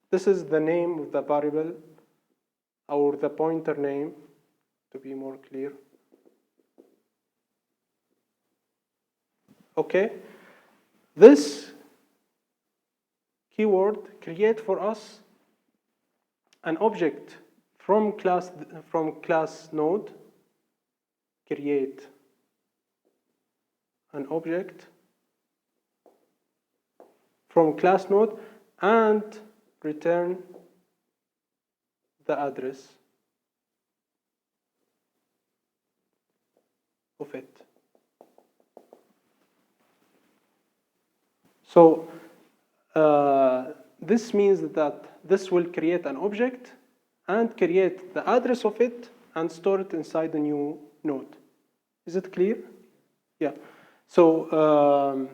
This is the name of the variable, or the pointer name, to be more clear. Okay? This keyword create for us an object from class node. Create an object from class node and return the address of it. So this means that this will create an object and create the address of it and store it inside the new node. Is it clear? Yeah. So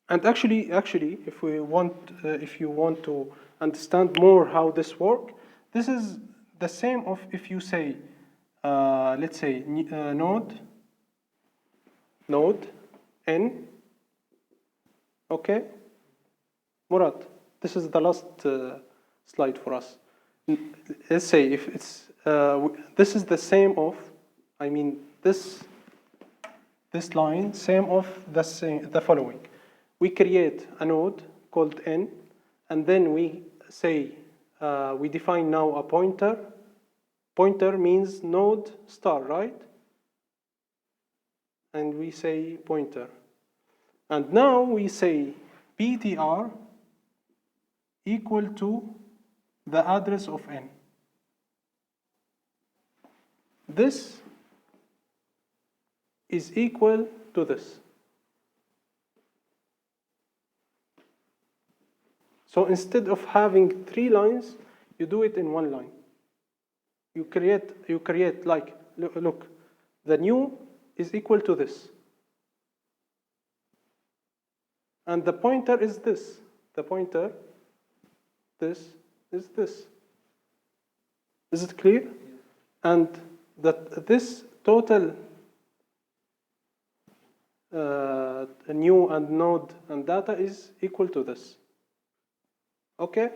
and actually, if you want to understand more how this works, this is the same of if you say, let's say node n. Okay, Murad, this is the last slide for us. Let's say if it's this is the same of, I mean this line same of the following. We create a node called n, and then we say we define now a pointer. Pointer means node star, right? And we say pointer. And now we say ptr equal to the address of n. This is equal to this. So instead of having 3 lines, you do it in 1 line. You create like, look, the new is equal to this. And the pointer is this. The pointer, this is this. Is it clear? Yes. And that this total new and node and data is equal to this. Okay?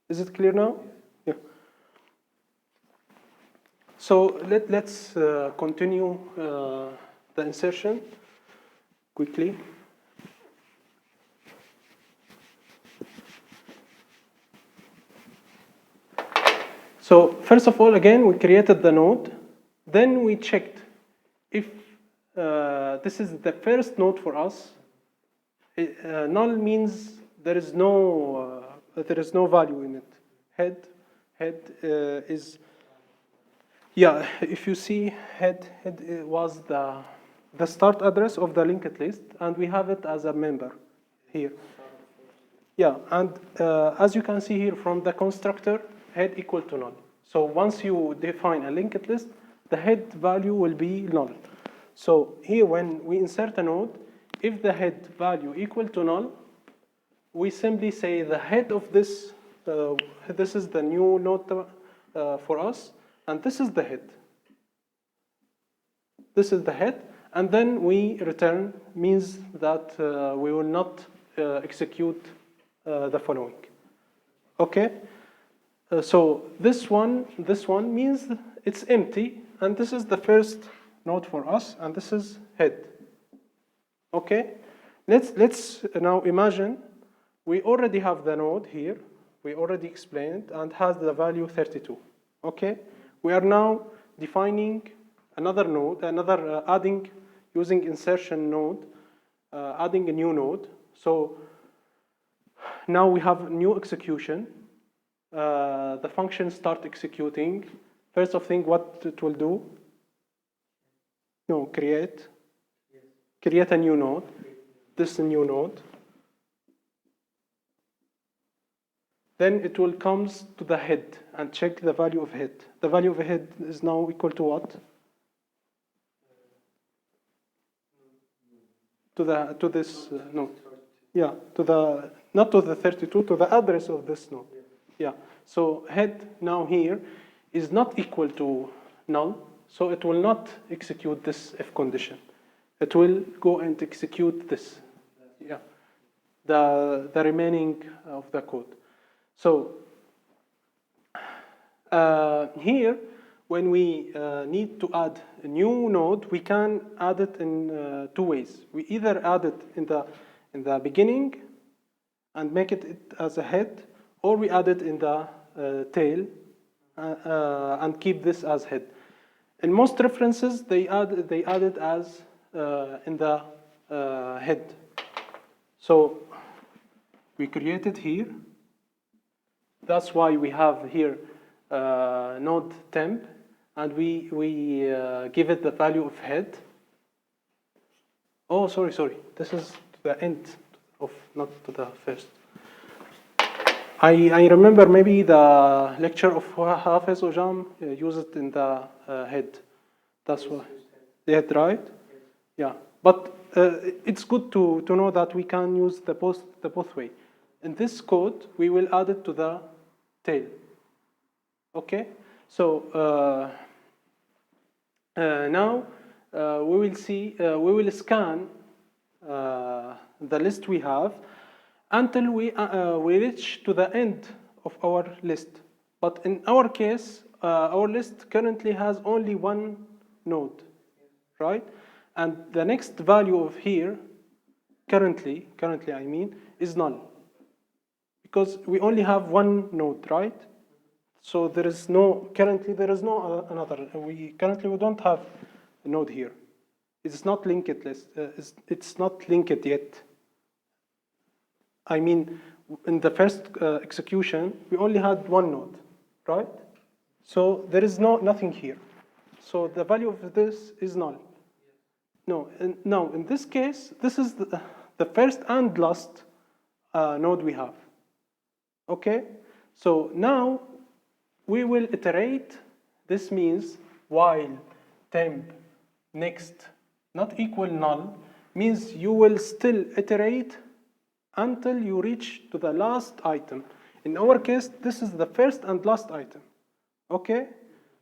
Is it clear now? Yes. Yeah. So let's continue the insertion quickly. So first of all, again, we created the node. Then we checked if this is the first node for us. Null means there is no value in it. Head is, yeah. If you see head was the start address of the linked list, and we have it as a member here. Yeah, and as you can see here from the constructor, head equal to null. So once you define a linked list, the head value will be null. So here when we insert a node, if the head value equal to null, we simply say the head of this, this is the new node for us, and this is the head. This is the head, and then we return, means that we will not execute the following. Okay? So this one means it's empty, and this is the first node for us, and this is head. Okay? Let's now imagine we already have the node here. We already explained and has the value 32. Okay? We are now defining another node, adding using insertion node, adding a new node. So now we have new execution. The function start executing. First of thing, what it will do? No, create a new node. This is a new node. Then it will come to the head and check the value of head. The value of head is now equal to what? To this node. Yeah, not to the 32, to the address of this node. Yeah. So head now here is not equal to null, so it will not execute this if condition. It will go and execute this. Yeah. The remaining of the code. So here, when we need to add a new node, we can add it in 2 ways. We either add it in the beginning and make it as a head, or we add it in the tail and keep this as head. In most references, they add it as in the head. So we create it here. That's why we have here node temp, and we give it the value of head. Oh, sorry. This is to the end of, not to the first. I remember maybe the lecture of Hafiz Ojam used it in the head. That's why. The head, right? Yeah. But it's good to know that we can use the both way. In this code, we will add it to the tail. Okay? So now we will see, we will scan the list we have, until we reach to the end of our list. But in our case, our list currently has only one node, right? And the next value of here, currently I mean, is null. Because we only have one node, right? So currently there is no another. We don't have a node here. It's not linked list. It's not linked yet. I mean, in the first execution, we only had one node, right? So there is nothing here. So the value of this is null. No, now in this case, this is the first and last node we have. Okay, so now we will iterate. This means while temp next not equal null means you will still iterate until you reach to the last item. In our case, this is the first and last item. Okay,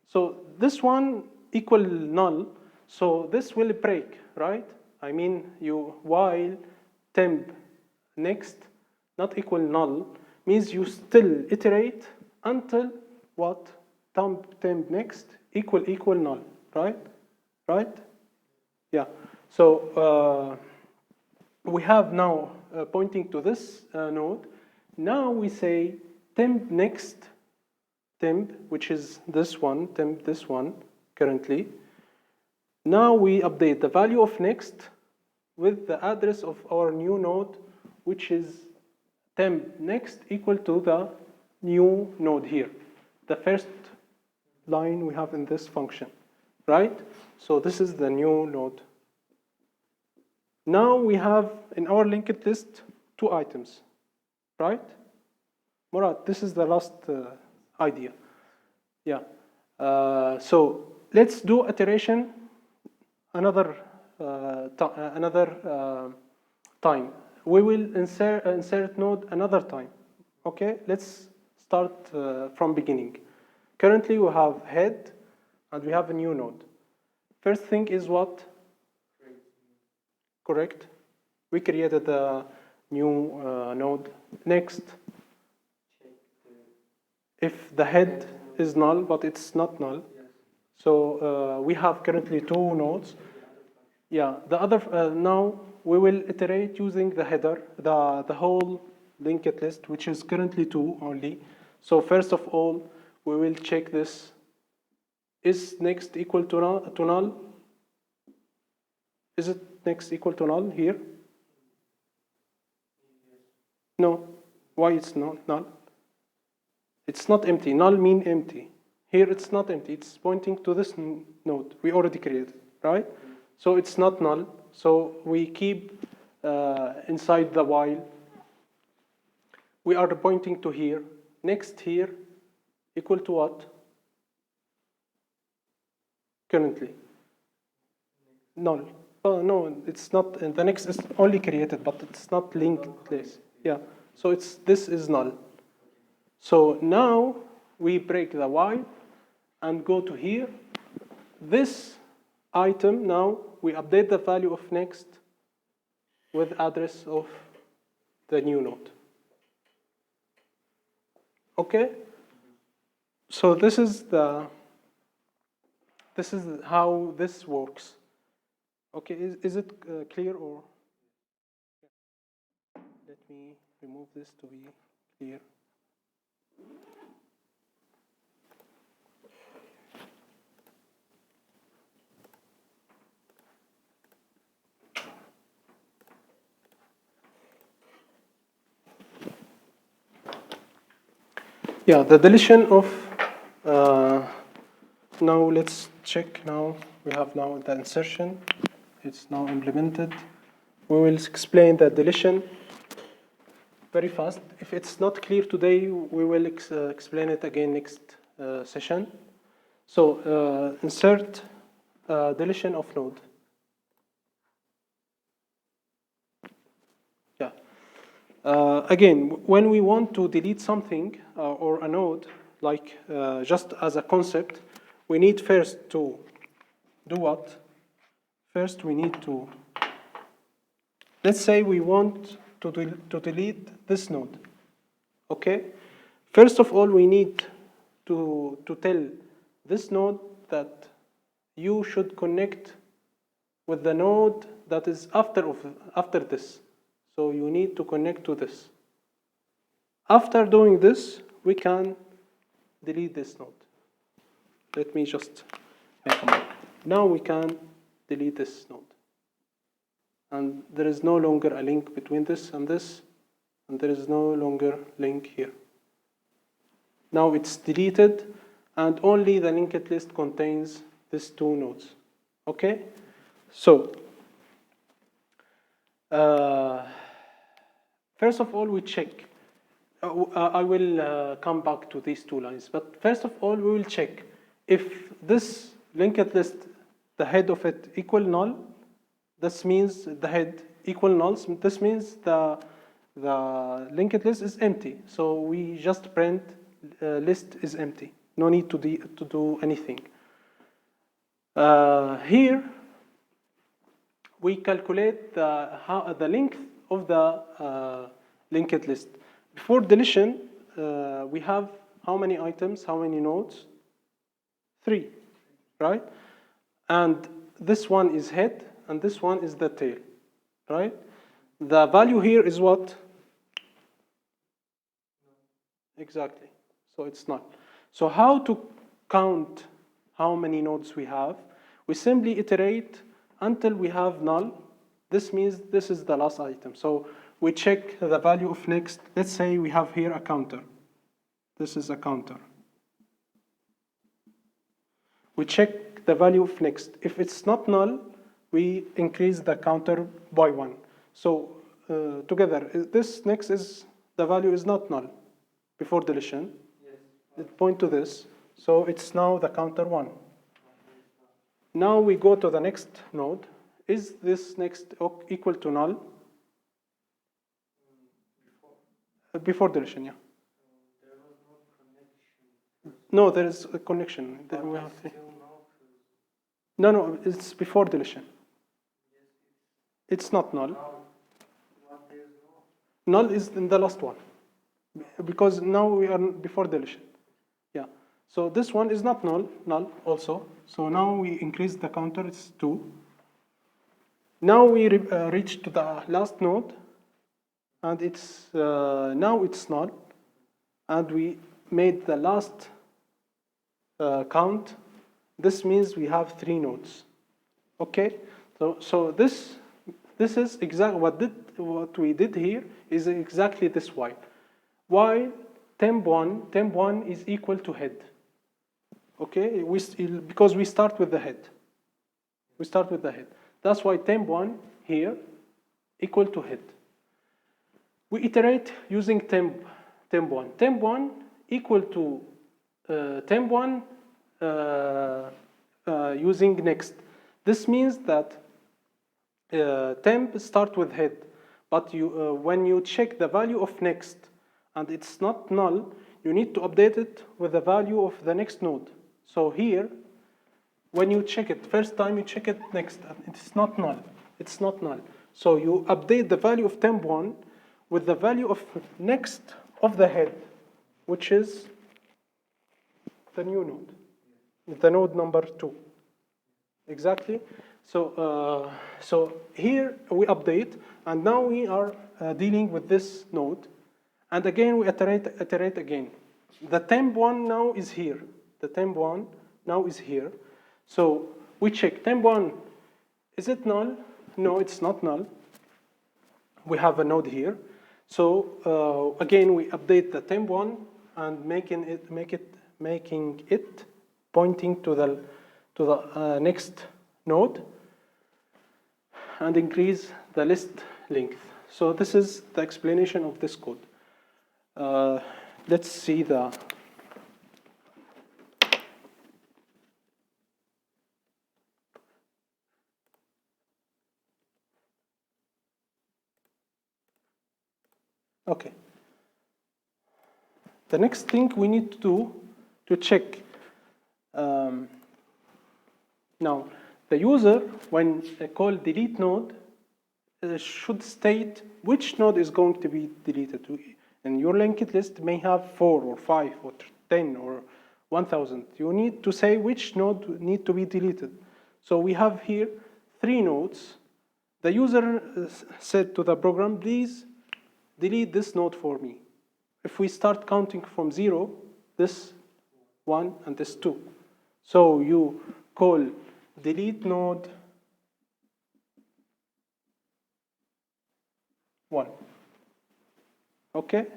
so this one equal null, so this will break, right? I mean, while temp next not equal null means you still iterate until what? Temp next equal null, right? Right? Yeah. So we have now pointing to this node. Now we say temp next temp, which is this one, temp this one currently. Now we update the value of next with the address of our new node, which is temp next equal to the new node here, the first line we have in this function, right? So this is the new node. Now we have in our linked list 2 items, right? Murad, this is the last idea. Yeah. So let's do iteration another time. We will insert node another time. Okay, let's start from beginning. Currently we have head and we have a new node. First thing is what? Correct. We created a new node. Next, if the head is null, but it's not null, so we have currently 2 nodes. Yeah, the other now we will iterate using the header, the whole linked list, which is currently 2 only. So first of all, we will check this. Is next equal to null? Is it next equal to null here? No. Why it's not null? It's not empty. Null mean empty. Here it's not empty. It's pointing to this node we already created, right? So it's not null. So we keep inside the while. We are pointing to here. Next here equal to what? Currently. Null. Oh, no, it's not. The next is only created, but it's not linked place. Yeah. So this is null. So now we break the while and go to here. This item now we update the value of next with address of the new node. Okay. So this is how this works. Okay, is it clear or? Let me remove this to be clear. Yeah, the deletion of, now let's check now. We have now the insertion. It's now implemented. We will explain the deletion very fast. If it's not clear today, we will explain it again next session. So insert deletion of node. Yeah. Again, when we want to delete something or a node, like just as a concept, we need first to do what? First, we need to, let's say we want to delete this node. Okay? First of all, we need to tell this node that you should connect with the node that is after this. So you need to connect to this. After doing this, we can delete this node. Let me just make a mark. Now we can delete this node. And there is no longer a link between this, and there is no longer link here. Now it's deleted, and only the linked list contains these two nodes. Okay? So, first of all, we check. I will come back to these two lines, but first of all, we will check if this linked list, the head of it equal null. This means the head equal nulls. This means the linked list is empty. So we just print list is empty. No need to do anything. Here we calculate the length of the linked list. Before deletion, we have how many items, how many nodes? 3, right? And this one is head, and this one is the tail, right? The value here is what? Exactly. So it's null. So how to count how many nodes we have? We simply iterate until we have null. This means this is the last item. So we check the value of next. Let's say we have here a counter. This is a counter. We check the value of next. If it's not null, we increase the counter by 1. So together, this next is, the value is not null before deletion. Yes. It point to this. So it's now the counter 1. Now we go to the next node. Is this next equal to null? Before deletion, yeah. There was no connection. No, there is a connection. We have three. No, it's before deletion. It's not null. Null is in the last one, because now we are before deletion. Yeah. So this one is not null also. So now we increase the counter. It's 2. Now we reach to the last node, and it's now it's null, and we made the last count. This means we have 3 nodes. Okay. So this is exactly what we did here is exactly this while. While temp1 is equal to head. Okay, because we start with the head. We start with the head. That's why temp1 here equal to head. We iterate using temp1. Temp1 equal to temp1 using next. This means that temp start with head, but when you check the value of next and it's not null, you need to update it with the value of the next node. So here, when you check it, first time you check it next, and it's not null. It's not null. So you update the value of temp1 with the value of next of the head, which is the new node, the node number 2. Exactly. So here we update, and now we are dealing with this node, and again we iterate again. The temp1 now is here. The temp1 now is here. So we check temp1. Is it null? No, it's not null. We have a node here. So again we update the temp1 and making it pointing to the next node, and increase the list length. So this is the explanation of this code. Let's see the okay. The next thing we need to do to check now the user, when they call delete node, should state which node is going to be deleted. And your linked list may have 4 or 5 or 10 or 1,000. You need to say which node need to be deleted. So we have here 3 nodes. The user said to the program, please delete this node for me. If we start counting from 0, this 1 and this 2. So you call delete node 1. Okay?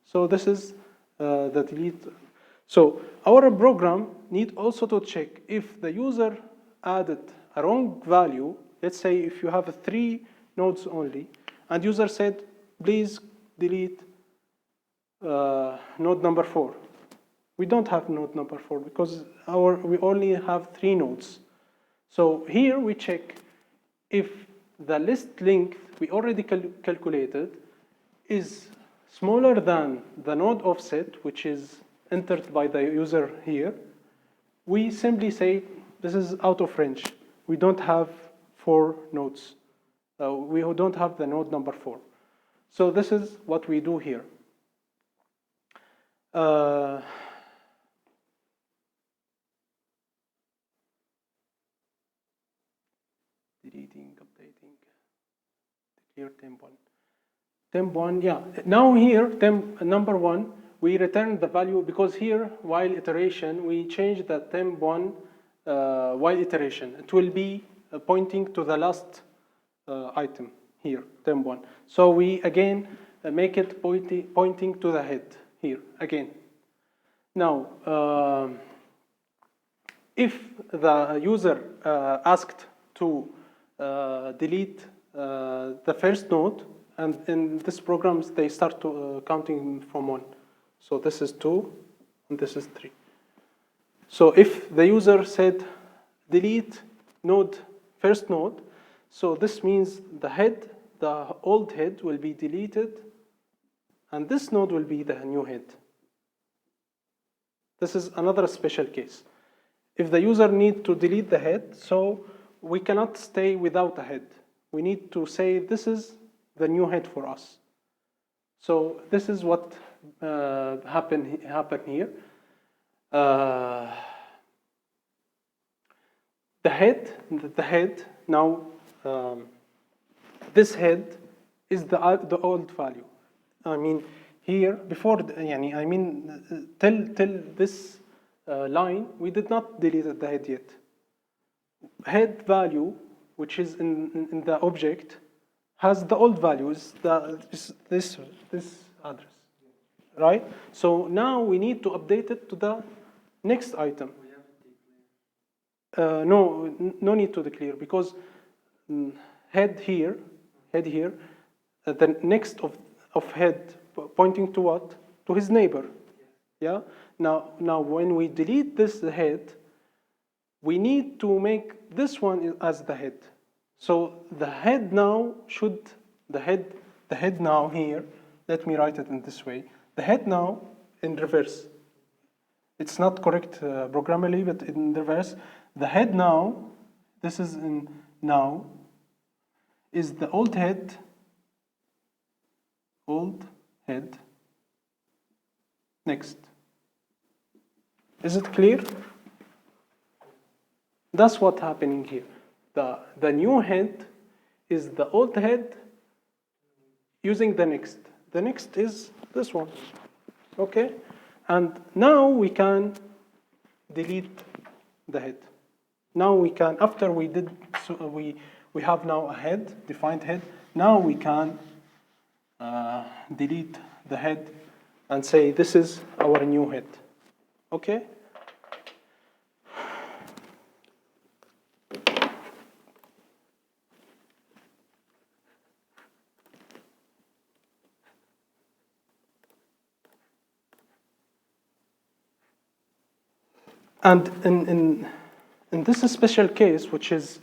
So this is the delete. So our program need also to check if the user added a wrong value. Let's say if you have 3 nodes only, and user said, please delete node number 4. We don't have node number 4 because we only have 3 nodes. So here we check if the list length we already calculated is smaller than the node offset, which is entered by the user here. We simply say this is out of range. We don't have 4 nodes. We don't have the node number 4. So this is what we do here. Deleting, updating, declare temp1. Temp1, yeah. Now here, temp number 1, we return the value because here, while iteration, we change the temp1 while iteration. It will be pointing to the last item here, temp1. So we again make it pointing to the head here again. Now, if the user asked to delete the first node, and in this program they start to counting from 1. So this is 2 and this is 3. So if the user said delete node, first node, so this means the head, the old head will be deleted, and this node will be the new head. This is another special case. If the user need to delete the head, so we cannot stay without a head. We need to say this is the new head for us. So this is what happened here. The head now, this head is the old value. I mean here before, till this line we did not delete the head yet. Head value, which is in the object, has the old values. This address, right? So now we need to update it to the next item. No need to declare because head here, the next of head pointing to what? To his neighbor. Yeah. Now when we delete this head, we need to make this one as the head. So the head now the head now here, let me write it in this way. The head now in reverse. It's not correct programmally, but in reverse. The head now, this is in now, is the old head, next. Is it clear? That's what's happening here. The new head is the old head using the next. The next is this one, okay? And now we can delete the head. Now we can, after we did, so we have now a head, defined head. Now we can delete the head and say this is our new head, okay? And in this special case, which is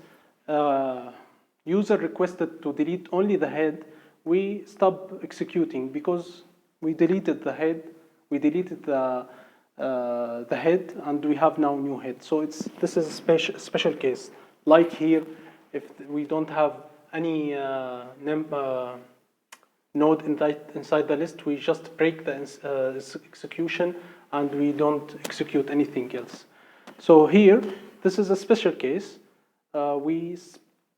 user requested to delete only the head, we stop executing because we deleted the head, we deleted the head, and we have now new head. So this is a special case. Like here, if we don't have any node inside the list, we just break the execution and we don't execute anything else. So here, this is a special case. We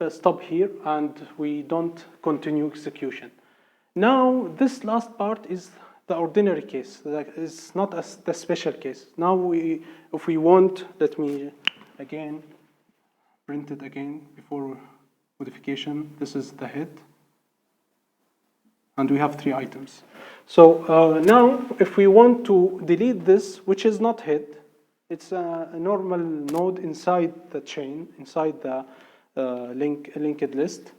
stop here and we don't continue execution. Now, this last part is the ordinary case. It's not the special case. Now, if we want, let me again print it again before modification. This is the head. And we have 3 items. So now, if we want to delete this, which is not head, it's a normal node inside the chain, inside the linked list.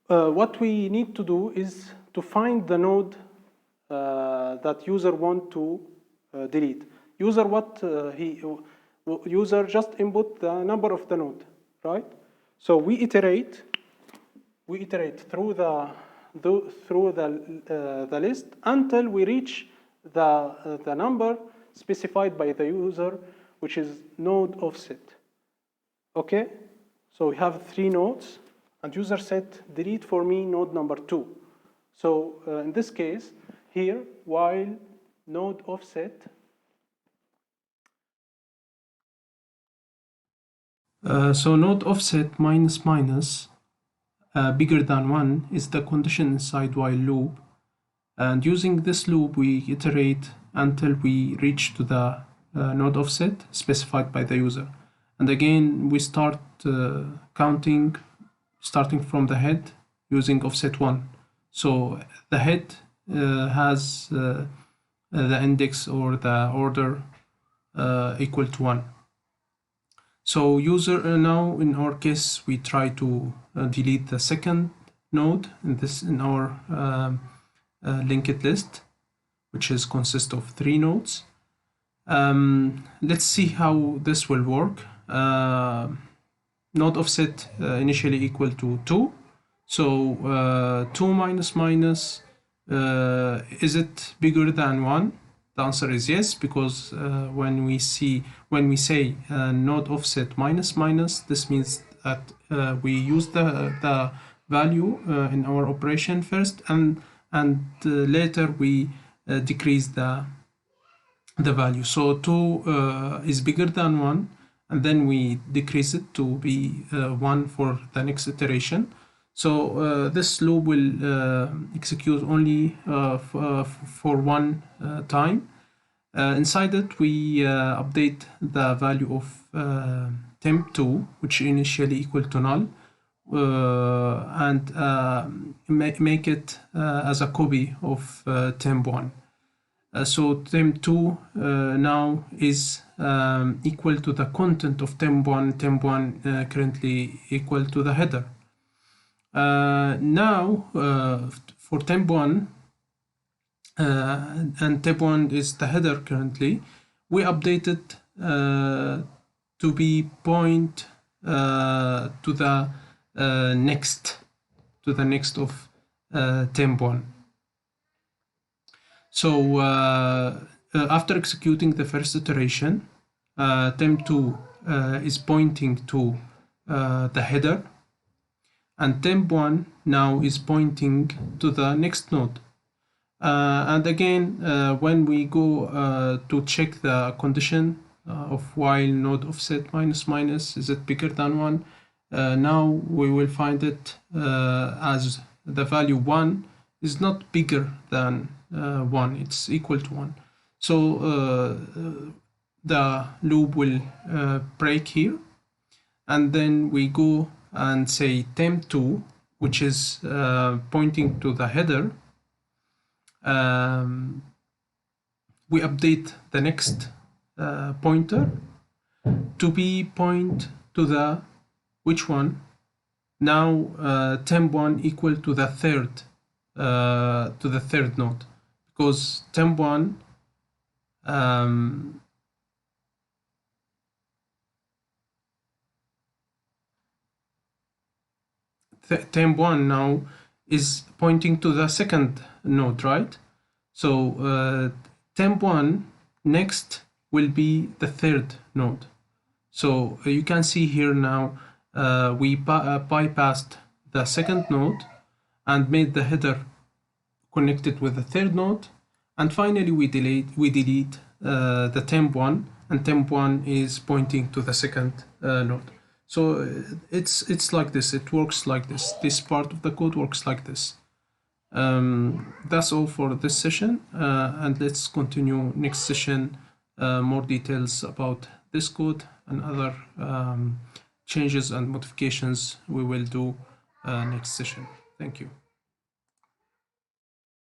What we need to do is to find the node that user want to delete. User just input the number of the node, right? So we iterate through the list until we reach the number specified by the user, which is node offset. Okay, so we have 3 nodes, and user said delete for me node number 2. So in this case, here while node offset. So node offset minus minus bigger than 1 is the condition inside while loop, and using this loop we iterate until we reach to the node offset specified by the user. And again we start counting starting from the head using offset 1. So the head has the index or the order equal to 1. So user now in our case we try to delete the second node in our linked list, which consists of 3 nodes. Let's see how this will work. Node offset initially equal to 2. So 2 minus minus, is it bigger than 1? The answer is yes, because when we say node offset minus minus, this means that we use the value in our operation first, and later we decrease the value. So 2 is bigger than 1, and then we decrease it to be 1 for the next iteration. So this loop will execute only for 1 time. Inside it, we update the value of temp2, which initially equal to null, and make it as a copy of temp1. So temp2 now is equal to the content of temp1. Temp1 currently equal to the header. Now for temp1, and temp1 is the header currently, we updated to be point to the next of temp1. So after executing the first iteration, temp2 is pointing to the header, and temp1 now is pointing to the next node. And again, when we go to check the condition of while node offset minus minus, is it bigger than 1? Now we will find it as the value 1 is not bigger than 1, it's equal to 1. So the loop will break here, and then we go and say temp2, which is pointing to the header. We update the next pointer to be point to the which one? Now temp1 equal to the third node, because temp1 temp1 now is pointing to the second node, right? So temp1 next will be the third node. So you can see here now we bypassed the second node and made the header connected with the third node, and finally we delete the temp1, and temp1 is pointing to the second node. So it's like this, it works like this. This part of the code works like this. That's all for this session, and let's continue next session, more details about this code and other changes and modifications we will do next session. Thank you.